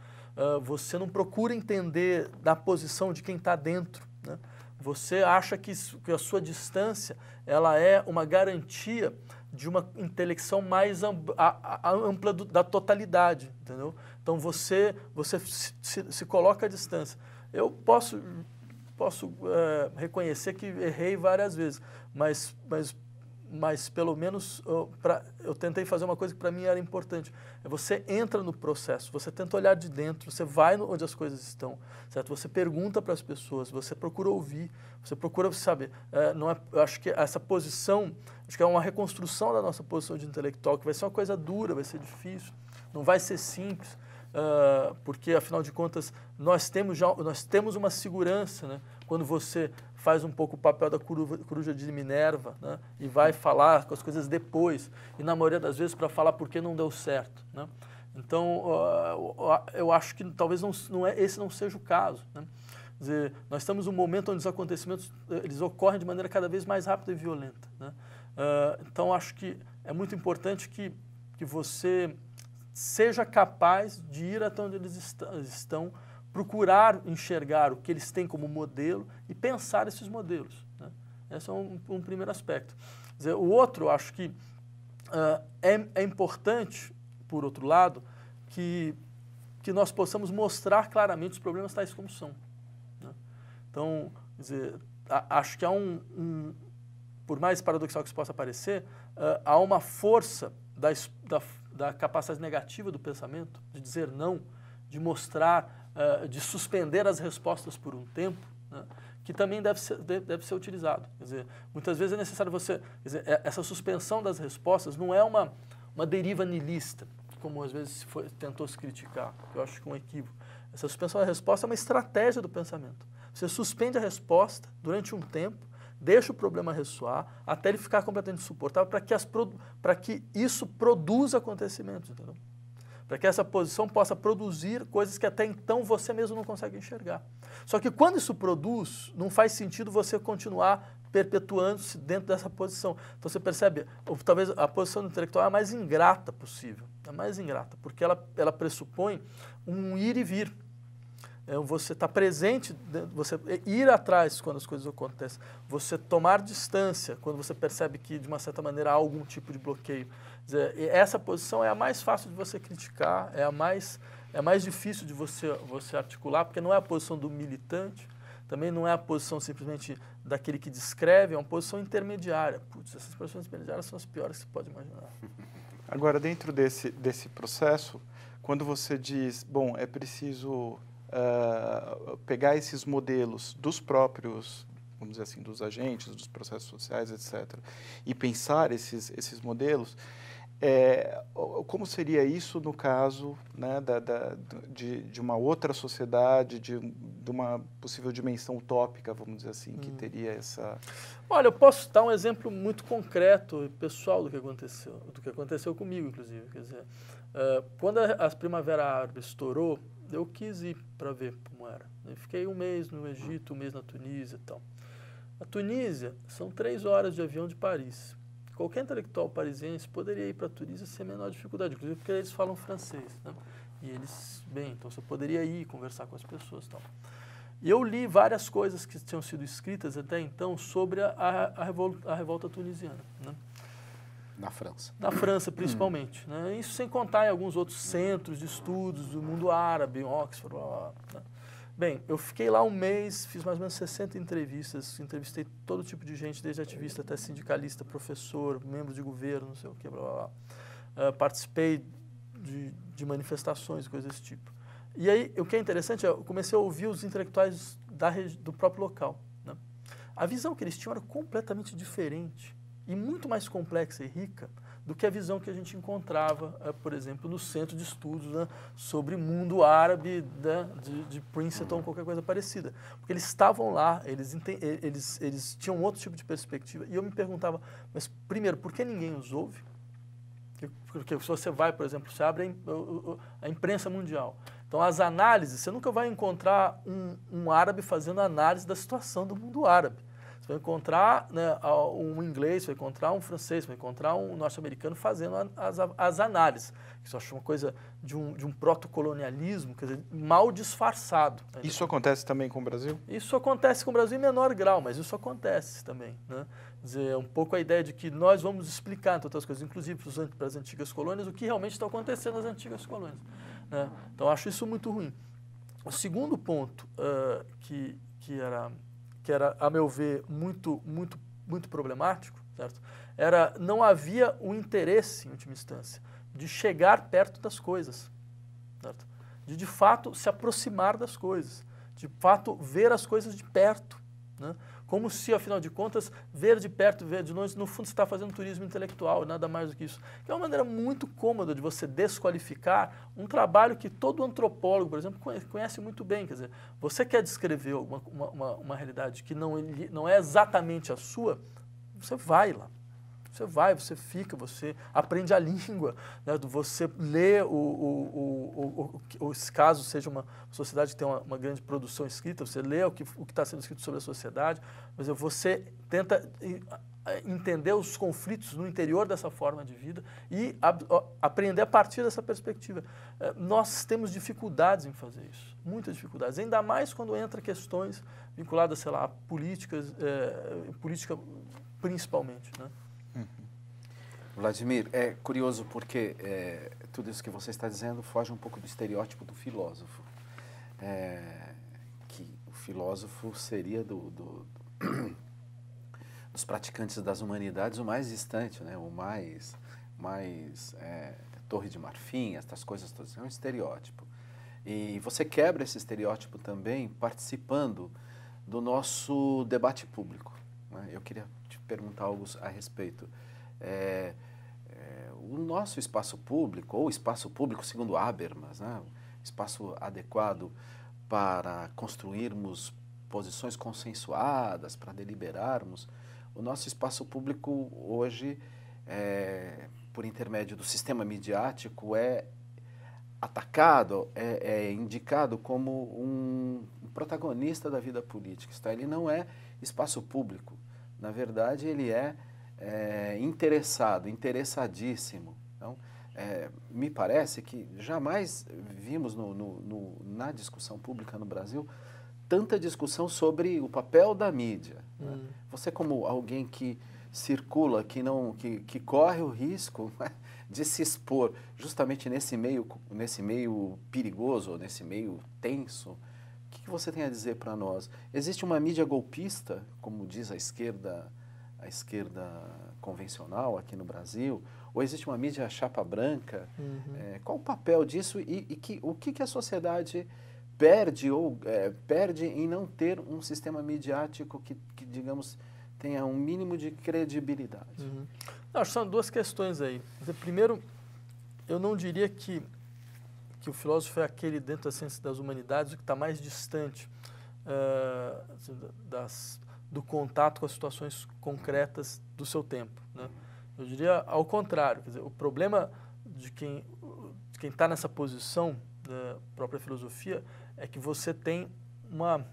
Você não procura entender da posição de quem está dentro, né? você acha que a sua distância ela é uma garantia de uma intelecção mais ampla da totalidade, entendeu? Então você se coloca à distância. Eu posso reconhecer que errei várias vezes, mas pelo menos eu tentei fazer uma coisa que para mim era importante. Você entra no processo, você tenta olhar de dentro, você vai onde as coisas estão, certo? Você pergunta para as pessoas, você procura ouvir, você procura saber. Eu acho que essa posição, acho que é uma reconstrução da nossa posição de intelectual, que vai ser uma coisa dura, vai ser difícil, não vai ser simples, porque afinal de contas nós temos uma segurança, né? Quando você faz um pouco o papel da coruja de Minerva, né? E vai falar com as coisas depois, e na maioria das vezes para falar por que não deu certo, né? Então, eu acho que talvez esse não seja o caso, né? Quer dizer, nós estamos num momento onde os acontecimentos eles ocorrem de maneira cada vez mais rápida e violenta, né? Então, acho que é muito importante que você seja capaz de ir até onde eles estão, procurar enxergar o que eles têm como modelo e pensar esses modelos, né? Esse é um primeiro aspecto. Quer dizer, o outro, acho que é importante, por outro lado, que nós possamos mostrar claramente os problemas tais como são, né? Então, quer dizer, acho que há por mais paradoxal que isso possa parecer, há uma força da capacidade negativa do pensamento, de dizer não, de mostrar, de suspender as respostas por um tempo, né, que também deve ser utilizado. Quer dizer, muitas vezes é necessário essa suspensão das respostas não é uma deriva niilista, como às vezes tentou se criticar, eu acho que é um equívoco. Essa suspensão da resposta é uma estratégia do pensamento. Você suspende a resposta durante um tempo, deixa o problema ressoar até ele ficar completamente insuportável para que isso produza acontecimentos, entendeu? Para que essa posição possa produzir coisas que até então você mesmo não consegue enxergar. Só que quando isso produz, não faz sentido você continuar perpetuando-se dentro dessa posição. Então você percebe, talvez a posição do intelectual é a mais ingrata possível, é a mais ingrata, porque ela pressupõe um ir e vir. Você está presente, você ir atrás quando as coisas acontecem, você tomar distância quando você percebe que, de uma certa maneira, há algum tipo de bloqueio. Quer dizer, essa posição é a mais fácil de você criticar, é a mais difícil de você articular, porque não é a posição do militante, também não é a posição simplesmente daquele que descreve, é uma posição intermediária. Putz, essas posições intermediárias são as piores que você pode imaginar. Agora, dentro desse processo, quando você diz, bom, é preciso pegar esses modelos dos próprios, vamos dizer assim, dos agentes, dos processos sociais, etc., e pensar esses modelos, como seria isso no caso, né, de uma outra sociedade, de uma possível dimensão utópica, vamos dizer assim, que teria essa... Olha, eu posso dar um exemplo muito concreto e pessoal do que aconteceu comigo, inclusive. Quer dizer, quando a Primavera Árabe estourou, eu quis ir para ver como era. Eu fiquei um mês no Egito, um mês na Tunísia e tal. A Tunísia são 3 horas de avião de Paris. Qualquer intelectual parisiense poderia ir para a Tunísia sem a menor dificuldade, inclusive porque eles falam francês, né? E eles, então você poderia ir conversar com as pessoas e tal. E eu li várias coisas que tinham sido escritas até então sobre a revolta tunisiana, né? Na França. Na França, principalmente, né? Isso sem contar em alguns outros centros de estudos do mundo árabe, em Oxford, blá, blá, blá, né? Bem, eu fiquei lá um mês, fiz mais ou menos 60 entrevistas, entrevistei todo tipo de gente, desde ativista até sindicalista, professor, membro de governo, não sei o que, blá, blá, blá. Participei de manifestações, coisas desse tipo. E aí, o que é interessante, eu comecei a ouvir os intelectuais do próprio local, né? A visão que eles tinham era completamente diferente e muito mais complexa e rica do que a visão que a gente encontrava, por exemplo, no centro de estudos, né, sobre mundo árabe, né, de Princeton, qualquer coisa parecida. Porque eles estavam lá, eles tinham outro tipo de perspectiva, e eu me perguntava, mas primeiro, por que ninguém os ouve? Porque se você vai, por exemplo, você abre a imprensa mundial. Então, as análises, você nunca vai encontrar um árabe fazendo análise da situação do mundo árabe. Você vai encontrar, né, um inglês, vai encontrar um francês, vai encontrar um norte-americano fazendo as análises. Isso eu acho uma coisa de um protocolonialismo, quer dizer, mal disfarçado. Né? Isso acontece também com o Brasil? Isso acontece com o Brasil em menor grau, mas isso acontece também. Né? Quer dizer, é um pouco a ideia de que nós vamos explicar, entre outras coisas, inclusive para as antigas colônias, o que realmente está acontecendo nas antigas colônias. Né? Então, eu acho isso muito ruim. O segundo ponto que era, a meu ver, muito problemático, certo? Não havia o interesse, em última instância, de chegar perto das coisas, certo? De fato, se aproximar das coisas, de fato, ver as coisas de perto, né? Como se, afinal de contas, ver de perto, ver de longe, no fundo, você está fazendo turismo intelectual, nada mais do que isso. Que é uma maneira muito cômoda de você desqualificar um trabalho que todo antropólogo, por exemplo, conhece muito bem. Quer dizer, você quer descrever uma realidade que não é exatamente a sua, você vai lá. Você vai, você fica, você aprende a língua, né? Você lê, se caso seja uma sociedade que tem uma grande produção escrita, você lê o que está sendo escrito sobre a sociedade, mas você tenta entender os conflitos no interior dessa forma de vida e aprender a partir dessa perspectiva. Nós temos dificuldades em fazer isso, muitas dificuldades, ainda mais quando entra questões vinculadas, sei lá, a política principalmente, né? Vladimir, é curioso porque tudo isso que você está dizendo foge um pouco do estereótipo do filósofo. Que o filósofo seria dos praticantes das humanidades o mais distante, né? O mais Torre de Marfim, essas coisas todas. É um estereótipo. E você quebra esse estereótipo também participando do nosso debate público, né? Eu queria te perguntar algo a respeito. O nosso espaço público, ou espaço público segundo Habermas, né? Espaço adequado para construirmos posições consensuadas, para deliberarmos, o nosso espaço público hoje, por intermédio do sistema midiático, é atacado, é indicado como um protagonista da vida política. Ele não é espaço público, na verdade ele é interessadíssimo. Então, me parece que jamais vimos na discussão pública no Brasil tanta discussão sobre o papel da mídia. Né? Você, como alguém que circula, que corre o risco, né, de se expor justamente nesse meio perigoso, nesse meio tenso, o que você tem a dizer para nós? Existe uma mídia golpista, como diz a esquerda convencional aqui no Brasil, ou existe uma mídia chapa branca? Qual o papel disso o que a sociedade perde em não ter um sistema midiático que digamos, tenha um mínimo de credibilidade? Acho que são duas questões aí. Primeiro, eu não diria que o filósofo é aquele dentro da ciência das humanidades que está mais distante do contato com as situações concretas do seu tempo, né? Eu diria ao contrário. Quer dizer, o problema de quem está nessa posição da própria filosofia é que você tem uma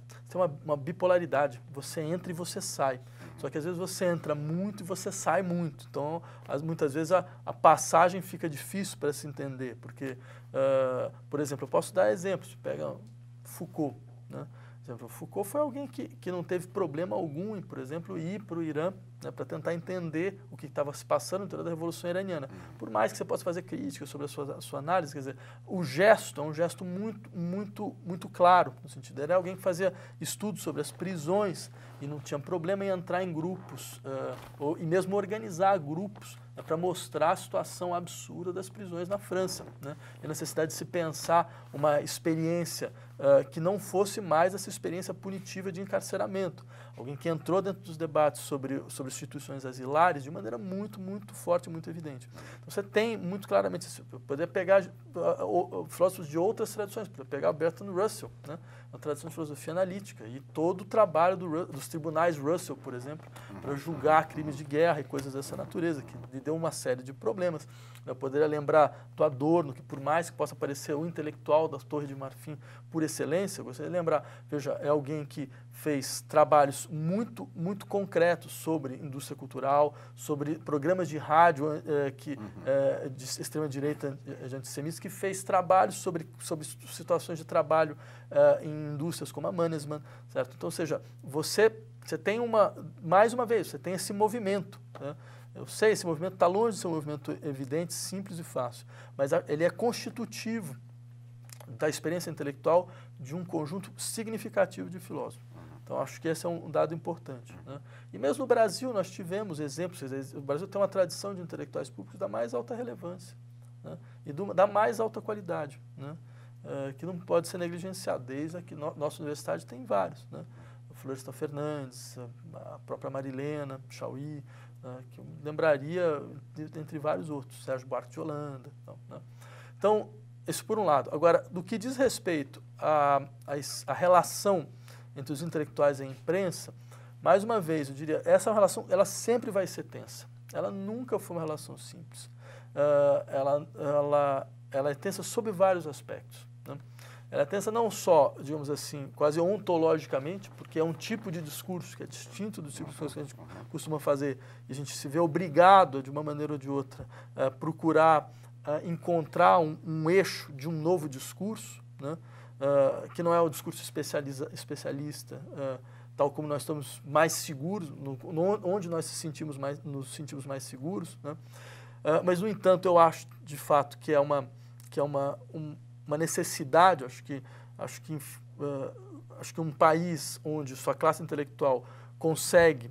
bipolaridade. Você entra e você sai. Só que às vezes você entra muito e você sai muito. Então, muitas vezes a passagem fica difícil para se entender. Porque, por exemplo, eu posso dar exemplos. Pega Foucault, né? Foucault foi alguém que não teve problema algum em, por exemplo, ir para o Irã, né, para tentar entender o que estava se passando dentro da Revolução Iraniana. Por mais que você possa fazer críticas sobre a sua análise, quer dizer, o gesto é um gesto muito claro, no sentido, era alguém que fazia estudos sobre as prisões e não tinha problema em entrar em grupos, e mesmo organizar grupos, né, para mostrar a situação absurda das prisões na França, né, e a necessidade de se pensar uma experiência que não fosse mais essa experiência punitiva de encarceramento. Alguém que entrou dentro dos debates sobre instituições asilares de maneira muito forte e muito evidente. Então, você tem muito claramente, poder pegar filósofos de outras tradições, pegar Bertrand Russell, né, uma tradição de filosofia analítica, e todo o trabalho dos tribunais Russell, por exemplo, para julgar crimes de guerra e coisas dessa natureza, que lhe deu uma série de problemas. Eu poderia lembrar do Adorno, que por mais que possa parecer o intelectual da Torre de Marfim por excelência, eu gostaria de lembrar, veja, é alguém que fez trabalhos muito concretos sobre indústria cultural, sobre programas de rádio de extrema-direita de antissemitas, que fez trabalhos sobre situações de trabalho em indústrias como a Mannesmann, certo? Então, ou seja, você tem mais uma vez, você tem esse movimento, né? Eu sei, esse movimento está longe de ser um movimento evidente, simples e fácil, mas ele é constitutivo da experiência intelectual de um conjunto significativo de filósofos. Então, acho que esse é um dado importante, né? E mesmo no Brasil, nós tivemos exemplos. O Brasil tem uma tradição de intelectuais públicos da mais alta relevância, né? E da mais alta qualidade, né? Que não pode ser negligenciado. Desde aqui, nossa universidade tem vários, né? O Florestan Fernandes, a própria Marilena Chauí, que eu lembraria entre vários outros, Sérgio Buarque de Holanda. Né? Então, isso por um lado. Agora, do que diz respeito à relação entre os intelectuais e a imprensa, mais uma vez, eu diria, essa relação ela sempre vai ser tensa. Ela nunca foi uma relação simples. Ela é tensa sob vários aspectos, né? Ela é tensa não só, digamos assim, quase ontologicamente, porque é um tipo de discurso que é distinto do tipo de discurso que a gente costuma fazer, e a gente se vê obrigado, de uma maneira ou de outra, a procurar encontrar um eixo de um novo discurso, né? Que não é o discurso especialista, tal como nós estamos mais seguros, onde nós nos sentimos mais seguros, né? Mas, no entanto, eu acho, de fato, que é uma necessidade. Acho que um país onde sua classe intelectual consegue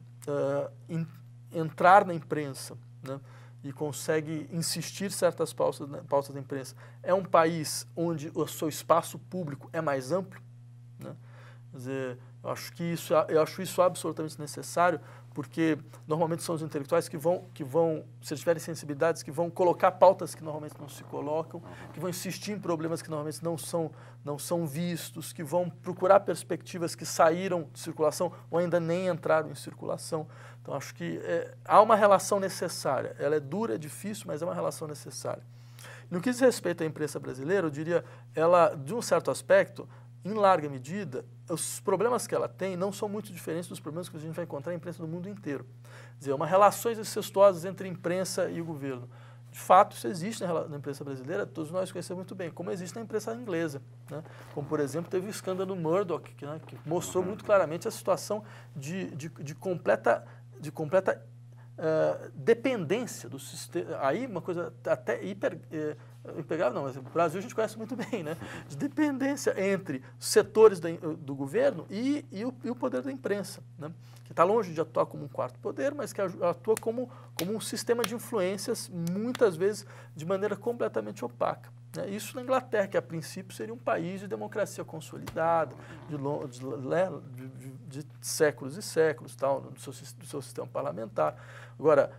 entrar na imprensa, né, e consegue insistir certas pautas da imprensa, é um país onde o seu espaço público é mais amplo, né? Quer dizer, eu acho isso absolutamente necessário, porque normalmente são os intelectuais que vão, se eles tiverem sensibilidades, que vão colocar pautas que normalmente não se colocam, que vão insistir em problemas que normalmente não são vistos, que vão procurar perspectivas que saíram de circulação ou ainda nem entraram em circulação. Então, acho que há uma relação necessária. Ela é dura, é difícil, mas é uma relação necessária. No que diz respeito à imprensa brasileira, eu diria, ela, de um certo aspecto, em larga medida, os problemas que ela tem não são muito diferentes dos problemas que a gente vai encontrar na imprensa do mundo inteiro. Quer dizer, relações incestuosas entre a imprensa e o governo. De fato, isso existe na imprensa brasileira, todos nós conhecemos muito bem, como existe na imprensa inglesa, né? Como, por exemplo, teve o escândalo Murdoch, que mostrou muito claramente a situação de completa dependência do sistema. Aí uma coisa até impegável, não, mas o Brasil a gente conhece muito bem, né? De dependência entre setores do governo e o poder da imprensa, né? Que está longe de atuar como um quarto poder, mas que atua como um sistema de influências, muitas vezes de maneira completamente opaca, né? Isso na Inglaterra, que a princípio seria um país de democracia consolidada, de séculos e séculos, tal, do seu sistema parlamentar. Agora,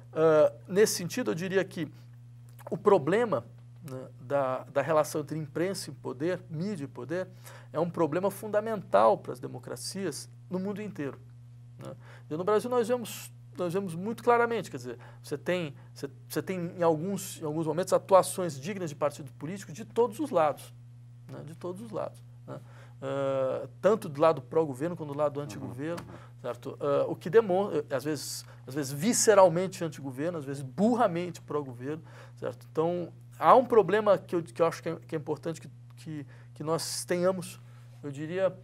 nesse sentido, eu diria que o problema, né, da relação entre imprensa e poder, mídia e poder, é um problema fundamental para as democracias no mundo inteiro, né? E no Brasil nós vemos muito claramente, quer dizer, você tem em alguns momentos atuações dignas de partido político de todos os lados, né? De todos os lados, né? Tanto do lado pró-governo quanto do lado anti-governo, certo? O que demonstra, às vezes visceralmente anti-governo, às vezes burramente pró-governo, certo? Então, há um problema que eu acho que é importante que nós tenhamos, eu diria,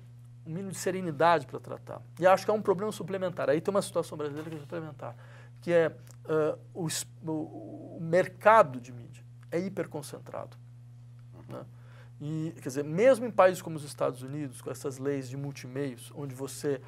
um mínimo de serenidade para tratar. E acho que há um problema suplementar. Aí tem uma situação brasileira que é suplementar, que é o mercado de mídia é hiperconcentrado, né? E, quer dizer, mesmo em países como os Estados Unidos, com essas leis de multimeios, onde você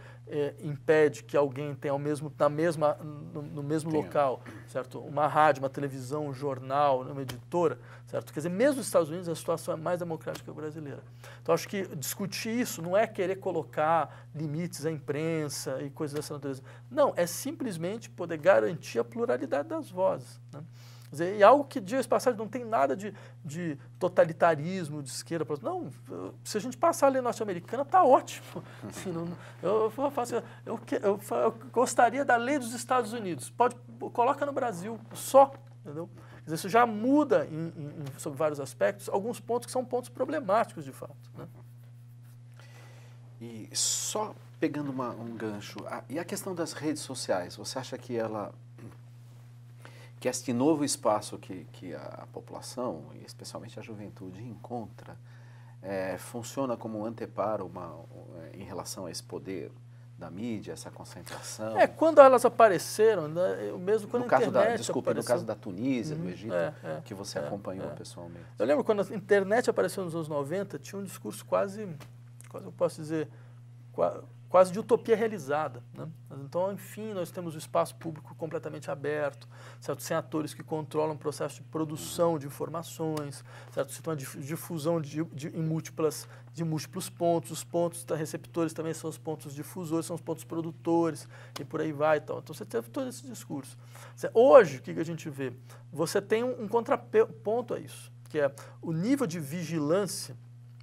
impede que alguém tenha no mesmo local, certo? Uma rádio, uma televisão, um jornal, uma editora, certo? Quer dizer, mesmo nos Estados Unidos a situação é mais democrática que a brasileira. Então, acho que discutir isso não é querer colocar limites à imprensa e coisas dessa natureza. Não, é simplesmente poder garantir a pluralidade das vozes, né? Quer dizer, e algo que, dias passados, não tem nada de totalitarismo, de esquerda. Não, se a gente passar a lei norte-americana, está ótimo. Assim, eu gostaria da lei dos Estados Unidos. Coloca no Brasil, só. Entendeu? Quer dizer, isso já muda, sobre vários aspectos, alguns pontos que são pontos problemáticos, de fato, né? E só pegando um gancho, e a questão das redes sociais, você acha que que este novo espaço que a população, e especialmente a juventude, encontra, funciona como um anteparo em relação a esse poder da mídia, essa concentração? Quando elas apareceram, né, mesmo quando a internet Desculpe, no caso da Tunísia, do Egito, que você acompanhou pessoalmente. Eu lembro quando a internet apareceu nos anos 90, tinha um discurso quase eu posso dizer, quase de utopia realizada, né? Então, enfim, nós temos o espaço público completamente aberto, certo? Sem atores que controlam o processo de produção de informações, certo? Você tem uma difusão em múltiplos pontos, os pontos receptores também são os pontos difusores, são os pontos produtores, e por aí vai. Então você teve todo esse discurso. Hoje, o que a gente vê? Você tem um contraponto a isso, que é o nível de vigilância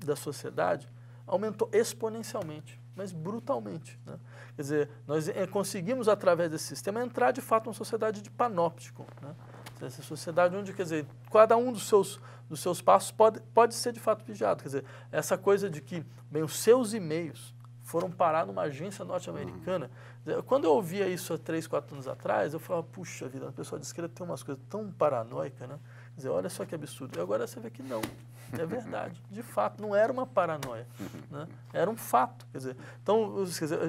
da sociedade aumentou exponencialmente, mas brutalmente, né? Quer dizer, nós conseguimos, através desse sistema, entrar de fato numa sociedade de panóptico, né? Essa sociedade onde, quer dizer, cada um dos seus passos pode ser de fato vigiado. Quer dizer, essa coisa de que, bem, os seus e-mails foram parar numa agência norte-americana. Quando eu ouvia isso há 3, 4 anos atrás, eu falava, puxa vida, a pessoa diz que ele tem umas coisas tão paranoicas, né? Quer dizer, olha só que absurdo. E agora você vê que não. É verdade. De fato, não era uma paranoia, né? Era um fato. Quer dizer, então, quer dizer,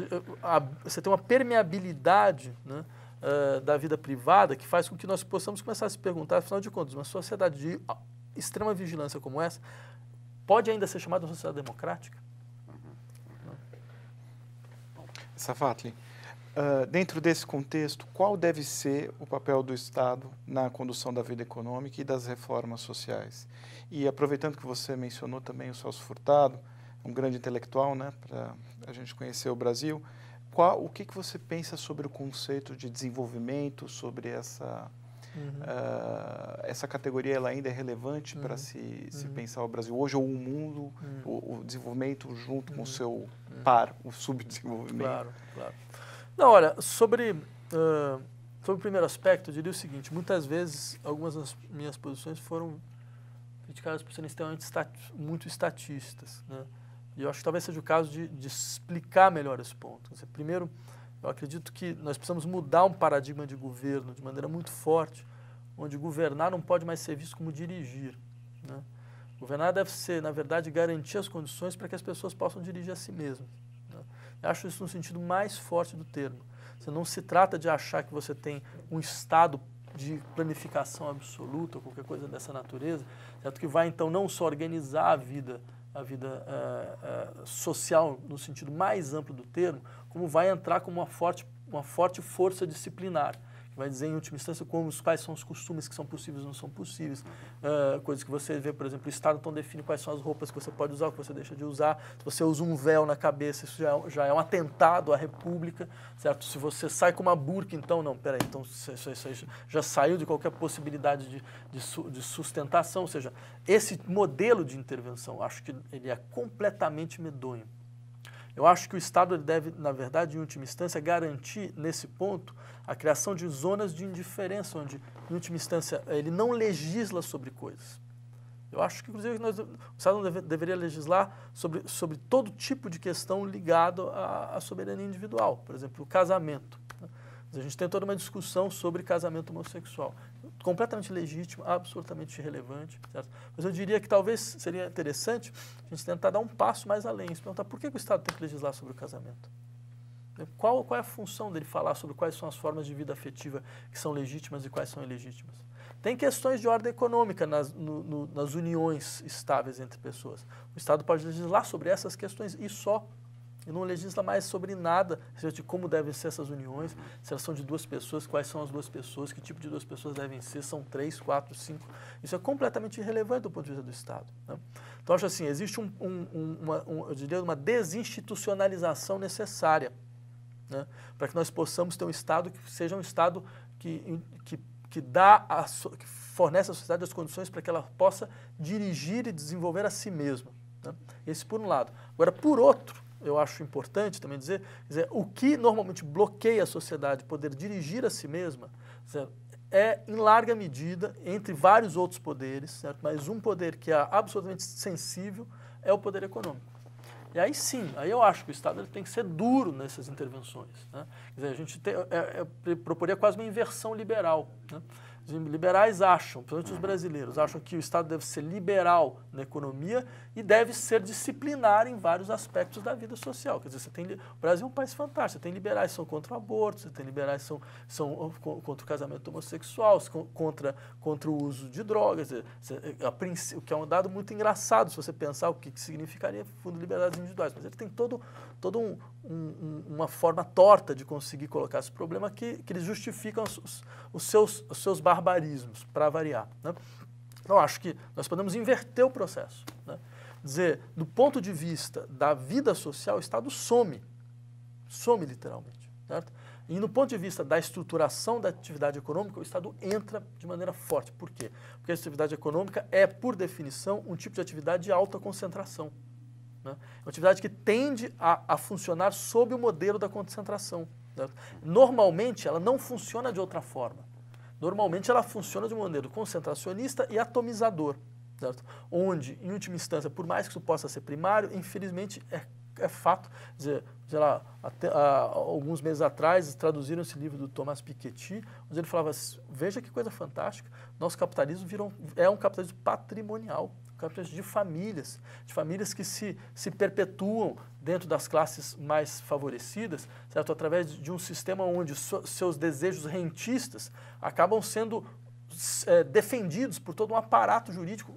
você tem uma permeabilidade, né, da vida privada que faz com que nós possamos começar a se perguntar, afinal de contas, uma sociedade de extrema vigilância como essa pode ainda ser chamada de uma sociedade democrática? Safatli, dentro desse contexto, qual deve ser o papel do Estado na condução da vida econômica e das reformas sociais? E aproveitando que você mencionou também o Celso Furtado, um grande intelectual, né, para a gente conhecer o Brasil, o que você pensa sobre o conceito de desenvolvimento, sobre essa categoria? Ela ainda é relevante para se pensar o Brasil hoje, ou o mundo, o desenvolvimento junto com o seu o subdesenvolvimento? Claro, claro. Não, olha, sobre o primeiro aspecto, eu diria o seguinte: muitas vezes algumas das minhas posições foram criticadas por serem extremamente muito estatistas, né? E eu acho que talvez seja o caso de explicar melhor esse ponto. Quer dizer, primeiro, eu acredito que nós precisamos mudar um paradigma de governo de maneira muito forte, onde governar não pode mais ser visto como dirigir, né? Governar deve ser, na verdade, garantir as condições para que as pessoas possam dirigir a si mesmas, né? Eu acho isso no sentido mais forte do termo. Você não se trata de achar que você tem um estado de planificação absoluta ou qualquer coisa dessa natureza, certo? Que vai, então, não só organizar a vida social no sentido mais amplo do termo, como vai entrar como uma forte força disciplinar, que vai dizer, em última instância, quais são os costumes que são possíveis ou não são possíveis. Coisas que você vê, por exemplo, o Estado então define quais são as roupas que você pode usar, o que você deixa de usar. Se você usa um véu na cabeça, isso já é um atentado à República, certo? Se você sai com uma burca, então, não, peraí, então isso já saiu de qualquer possibilidade de sustentação. Ou seja, esse modelo de intervenção, acho que ele é completamente medonho. Eu acho que o Estado ele deve, na verdade, em última instância, garantir, nesse ponto, a criação de zonas de indiferença, onde, em última instância, ele não legisla sobre coisas. Eu acho que, inclusive, o Estado não deveria legislar sobre todo tipo de questão ligado à soberania individual. Por exemplo, o casamento, né? A gente tem toda uma discussão sobre casamento homossexual. Completamente legítimo, absolutamente irrelevante, certo? Mas eu diria que talvez seria interessante a gente tentar dar um passo mais além, se perguntar por que o Estado tem que legislar sobre o casamento? Qual é a função dele falar sobre quais são as formas de vida afetiva que são legítimas e quais são ilegítimas? Tem questões de ordem econômica nas uniões estáveis entre pessoas. O Estado pode legislar sobre essas questões e só. E não legisla mais sobre nada, de como devem ser essas uniões, se elas são de 2 pessoas, quais são as 2 pessoas, que tipo de 2 pessoas devem ser, são 3, 4, 5. Isso é completamente irrelevante do ponto de vista do Estado, né? Então, acho assim, existe eu diria, uma desinstitucionalização necessária, né, para que nós possamos ter um Estado que seja um Estado que fornece à sociedade as condições para que ela possa dirigir e desenvolver a si mesma, né? Esse por um lado. Agora, por outro, eu acho importante também dizer, o que normalmente bloqueia a sociedade poder dirigir a si mesma, certo, é, em larga medida, entre vários outros poderes, certo, mas um poder que é absolutamente sensível é o poder econômico. E aí sim, aí eu acho que o Estado ele tem que ser duro nessas intervenções, né? Quer dizer, a gente proporia quase uma inversão liberal, né? Os liberais acham, principalmente os brasileiros, acham que o Estado deve ser liberal na economia e deve ser disciplinar em vários aspectos da vida social. Quer dizer, o Brasil é um país fantástico, você tem liberais que são contra o aborto, você tem liberais que são contra o casamento homossexual, contra o uso de drogas, o que é um dado muito engraçado se você pensar o que significaria fundo de liberdades individuais, mas ele tem uma forma torta de conseguir colocar esse problema que eles justificam os seus barbarismos, para variar, né? Então, acho que nós podemos inverter o processo, né? Dizer, do ponto de vista da vida social, o Estado some literalmente, certo? E no ponto de vista da estruturação da atividade econômica, o Estado entra de maneira forte. Por quê? Porque a atividade econômica é, por definição, um tipo de atividade de alta concentração, né? É uma atividade que tende a funcionar sob o modelo da concentração, certo? Normalmente, ela não funciona de outra forma. Normalmente, ela funciona de um modelo concentracionista e atomizador, certo? Onde, em última instância, por mais que isso possa ser primário, infelizmente é fato. Dizer, sei lá, alguns meses atrás, traduziram esse livro do Thomas Piketty, onde ele falava, veja que coisa fantástica, nosso capitalismo é um capitalismo patrimonial, capitalismo de famílias que se perpetuam dentro das classes mais favorecidas, certo? Através de um sistema onde seus desejos rentistas acabam sendo defendidos por todo um aparato jurídico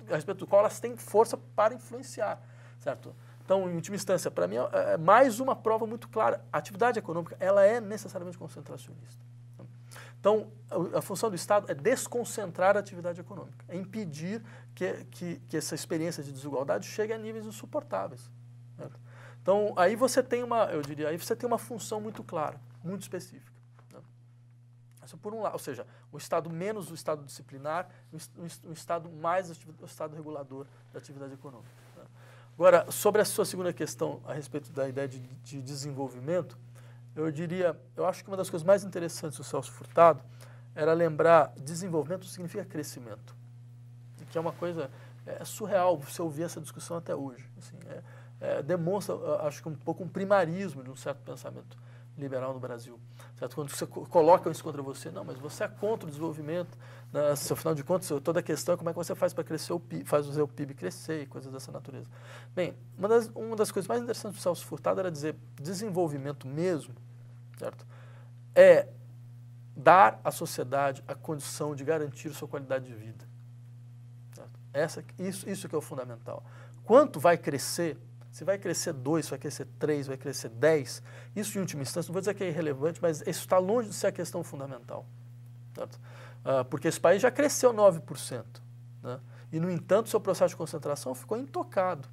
a respeito do qual elas têm força para influenciar, certo? Então, em última instância, para mim é mais uma prova muito clara. A atividade econômica ela é necessariamente concentracionista. Então, a função do Estado é desconcentrar a atividade econômica, é impedir que essa experiência de desigualdade chegue a níveis insuportáveis, certo? Então, aí você tem uma função muito clara, muito específica, né? Isso por um lado, ou seja, o Estado menos o Estado disciplinar, o Estado mais o Estado regulador da atividade econômica, né? Agora, sobre a sua segunda questão a respeito da ideia de desenvolvimento, eu acho que uma das coisas mais interessantes do Celso Furtado era lembrar desenvolvimento significa crescimento, que é uma coisa surreal você ouvir essa discussão até hoje. Assim, demonstra, acho que um pouco um primarismo de um certo pensamento liberal no Brasil, certo? Quando você coloca isso contra você, não, mas você é contra o desenvolvimento, né? Afinal de contas, toda a questão é como é que você faz para crescer fazer o PIB crescer e coisas dessa natureza. Bem, uma das coisas mais interessantes do Celso Furtado era dizer desenvolvimento mesmo, certo? É dar à sociedade a condição de garantir sua qualidade de vida, certo? Isso que é o fundamental. Quanto vai crescer? Se vai crescer 2, se vai crescer 3, vai crescer 10, isso em última instância, não vou dizer que é irrelevante, mas isso está longe de ser a questão fundamental, certo? Porque esse país já cresceu 9%, né? E, no entanto, seu processo de concentração ficou intocado,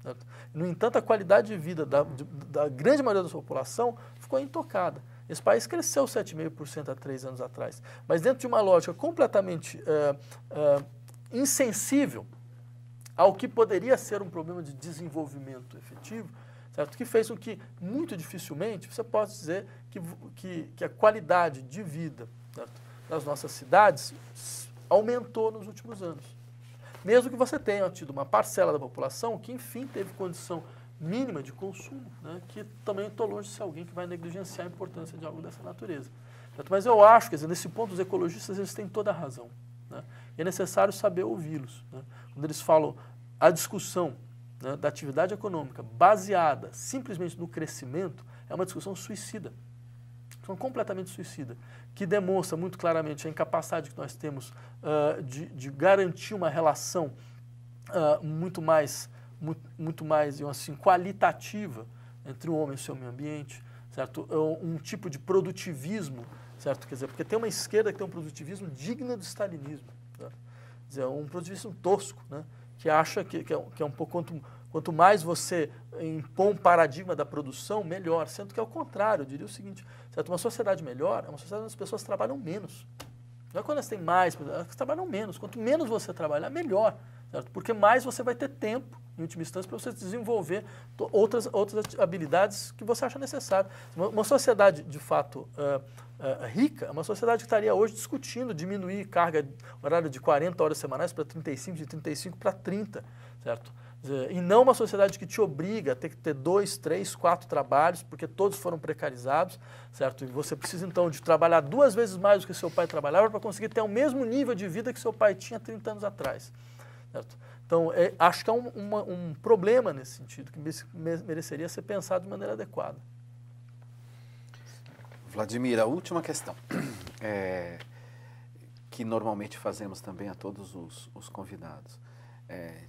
certo? No entanto, a qualidade de vida da grande maioria da sua população ficou intocada. Esse país cresceu 7,5% há 3 anos atrás, mas dentro de uma lógica completamente insensível ao que poderia ser um problema de desenvolvimento efetivo, certo? Que fez com que, muito dificilmente, você possa dizer que a qualidade de vida, certo, das nossas cidades aumentou nos últimos anos. Mesmo que você tenha tido uma parcela da população que, enfim, teve condição mínima de consumo, né, que também estou longe de ser alguém que vai negligenciar a importância de algo dessa natureza, certo? Mas eu acho que, nesse ponto, os ecologistas eles têm toda a razão, né? E é necessário saber ouvi-los, né? Quando eles falam a discussão, né, da atividade econômica baseada simplesmente no crescimento é uma discussão suicida, completamente suicida, que demonstra muito claramente a incapacidade que nós temos de garantir uma relação muito mais assim, qualitativa entre o homem e o seu meio ambiente, certo? Um tipo de produtivismo, certo? Quer dizer, porque tem uma esquerda que tem um produtivismo digno do stalinismo, certo? Quer dizer, um produtivismo tosco, né? Que acha que é um pouco, quanto mais você impõe um paradigma da produção, melhor, sendo que é o contrário. Eu diria o seguinte, certo? Uma sociedade melhor é uma sociedade onde as pessoas trabalham menos. Não é quando elas têm mais, elas trabalham menos. Quanto menos você trabalhar, melhor, certo? Porque mais você vai ter tempo, em última instância, para você desenvolver outras habilidades que você acha necessário. Uma sociedade, de fato, rica, é uma sociedade que estaria hoje discutindo diminuir carga horária de 40 horas semanais para 35, de 35 para 30, certo? E não uma sociedade que te obriga a ter que ter 2, 3, 4 trabalhos, porque todos foram precarizados, certo? E você precisa, então, de trabalhar 2 vezes mais do que seu pai trabalhava para conseguir ter o mesmo nível de vida que seu pai tinha 30 anos atrás, certo? Então, acho que há um problema nesse sentido, que mereceria ser pensado de maneira adequada. Vladimir, a última questão, que normalmente fazemos também a todos os convidados.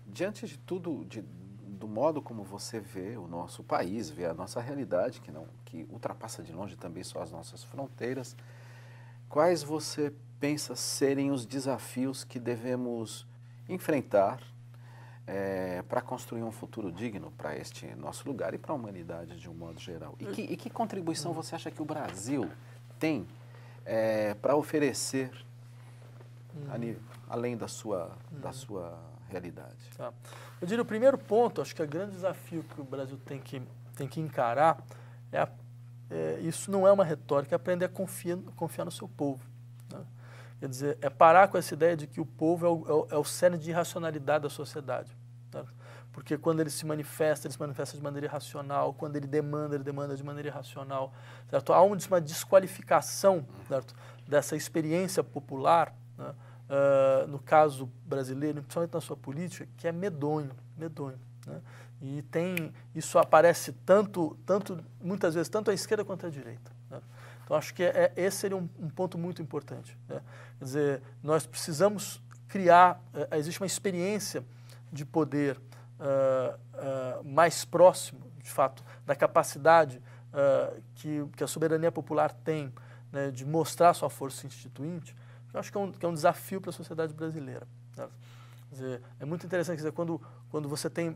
Diante de tudo, do modo como você vê o nosso país, vê a nossa realidade, que ultrapassa de longe também só as nossas fronteiras, quais você pensa serem os desafios que devemos enfrentar para construir um futuro digno para este nosso lugar e para a humanidade de um modo geral? E que contribuição você acha que o Brasil tem para oferecer além da sua realidade? Tá. Eu diria o primeiro ponto, acho que o grande desafio que o Brasil tem que encarar isso não é uma retórica, é aprender a confiar no seu povo. Né? Quer dizer, é parar com essa ideia de que o povo é o cerne de irracionalidade da sociedade. Tá? Porque quando ele se manifesta de maneira irracional, quando ele demanda de maneira irracional. Certo? Há uma desqualificação, certo, dessa experiência popular, né? No caso brasileiro, principalmente na sua política, que é medonho. Né? E isso aparece muitas vezes, tanto à esquerda quanto à direita. Né? Então, acho que esse seria um ponto muito importante. Né? Quer dizer, nós precisamos criar, existe uma experiência de poder mais próximo, de fato, da capacidade que a soberania popular tem, né, de mostrar sua força instituinte. Eu acho que é um desafio para a sociedade brasileira. Né? Quer dizer, é muito interessante, quer dizer, quando você tem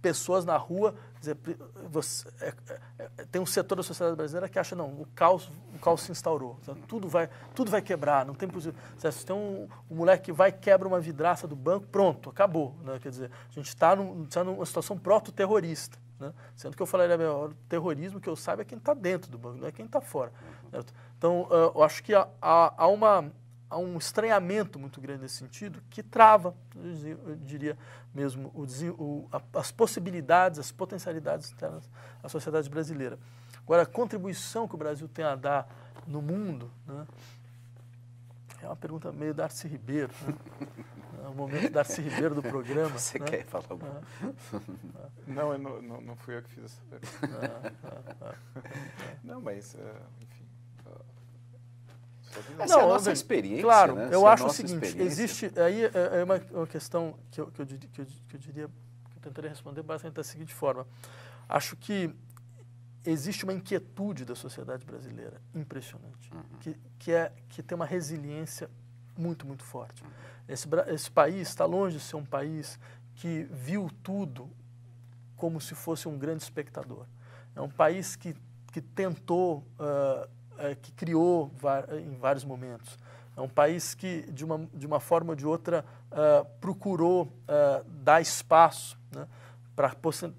pessoas na rua, quer dizer, tem um setor da sociedade brasileira que acha, não, o caos se instaurou, sabe? Tudo vai quebrar, não tem possível. Se tem um moleque que vai e quebra uma vidraça do banco, pronto, acabou. Né? Quer dizer, a gente está numa situação proto-terrorista. Né? Sendo que eu falaria, o terrorismo que eu saiba é quem está dentro do banco, não é quem está fora. Certo? Então, eu acho que há um estranhamento muito grande nesse sentido que trava, eu diria mesmo, as possibilidades, as potencialidades internas da sociedade brasileira. Agora, a contribuição que o Brasil tem a dar no mundo, né, é uma pergunta meio Darcy Ribeiro. Né? É o momento Darcy Ribeiro do programa. Você, né, quer falar alguma? Não fui eu que fiz essa pergunta. Não, mas, enfim... Essa é a nossa experiência, claro, né? eu acho o seguinte, existe, aí é uma questão que eu tentaria responder basicamente da seguinte forma. Acho que existe uma inquietude da sociedade brasileira impressionante, que tem uma resiliência muito, muito forte. Esse país está longe de ser um país que viu tudo como se fosse um grande espectador. É um país que tentou... que criou em vários momentos. É um país que, de uma forma ou de outra, procurou dar espaço, né, para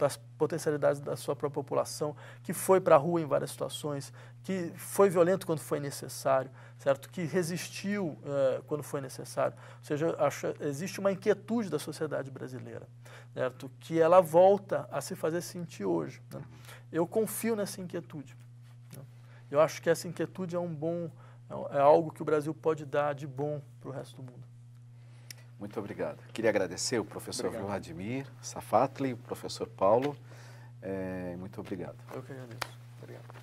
as potencialidades da sua própria população, que foi para a rua em várias situações, que foi violento quando foi necessário, certo? Que resistiu quando foi necessário. Ou seja, existe uma inquietude da sociedade brasileira, certo? Que ela volta a se fazer sentir hoje. Né? Eu confio nessa inquietude. Eu acho que essa inquietude é algo que o Brasil pode dar de bom para o resto do mundo. Muito obrigado. Queria agradecer o professor Vladimir Safatli, o professor Paulo. Muito obrigado. Eu que agradeço. Obrigado.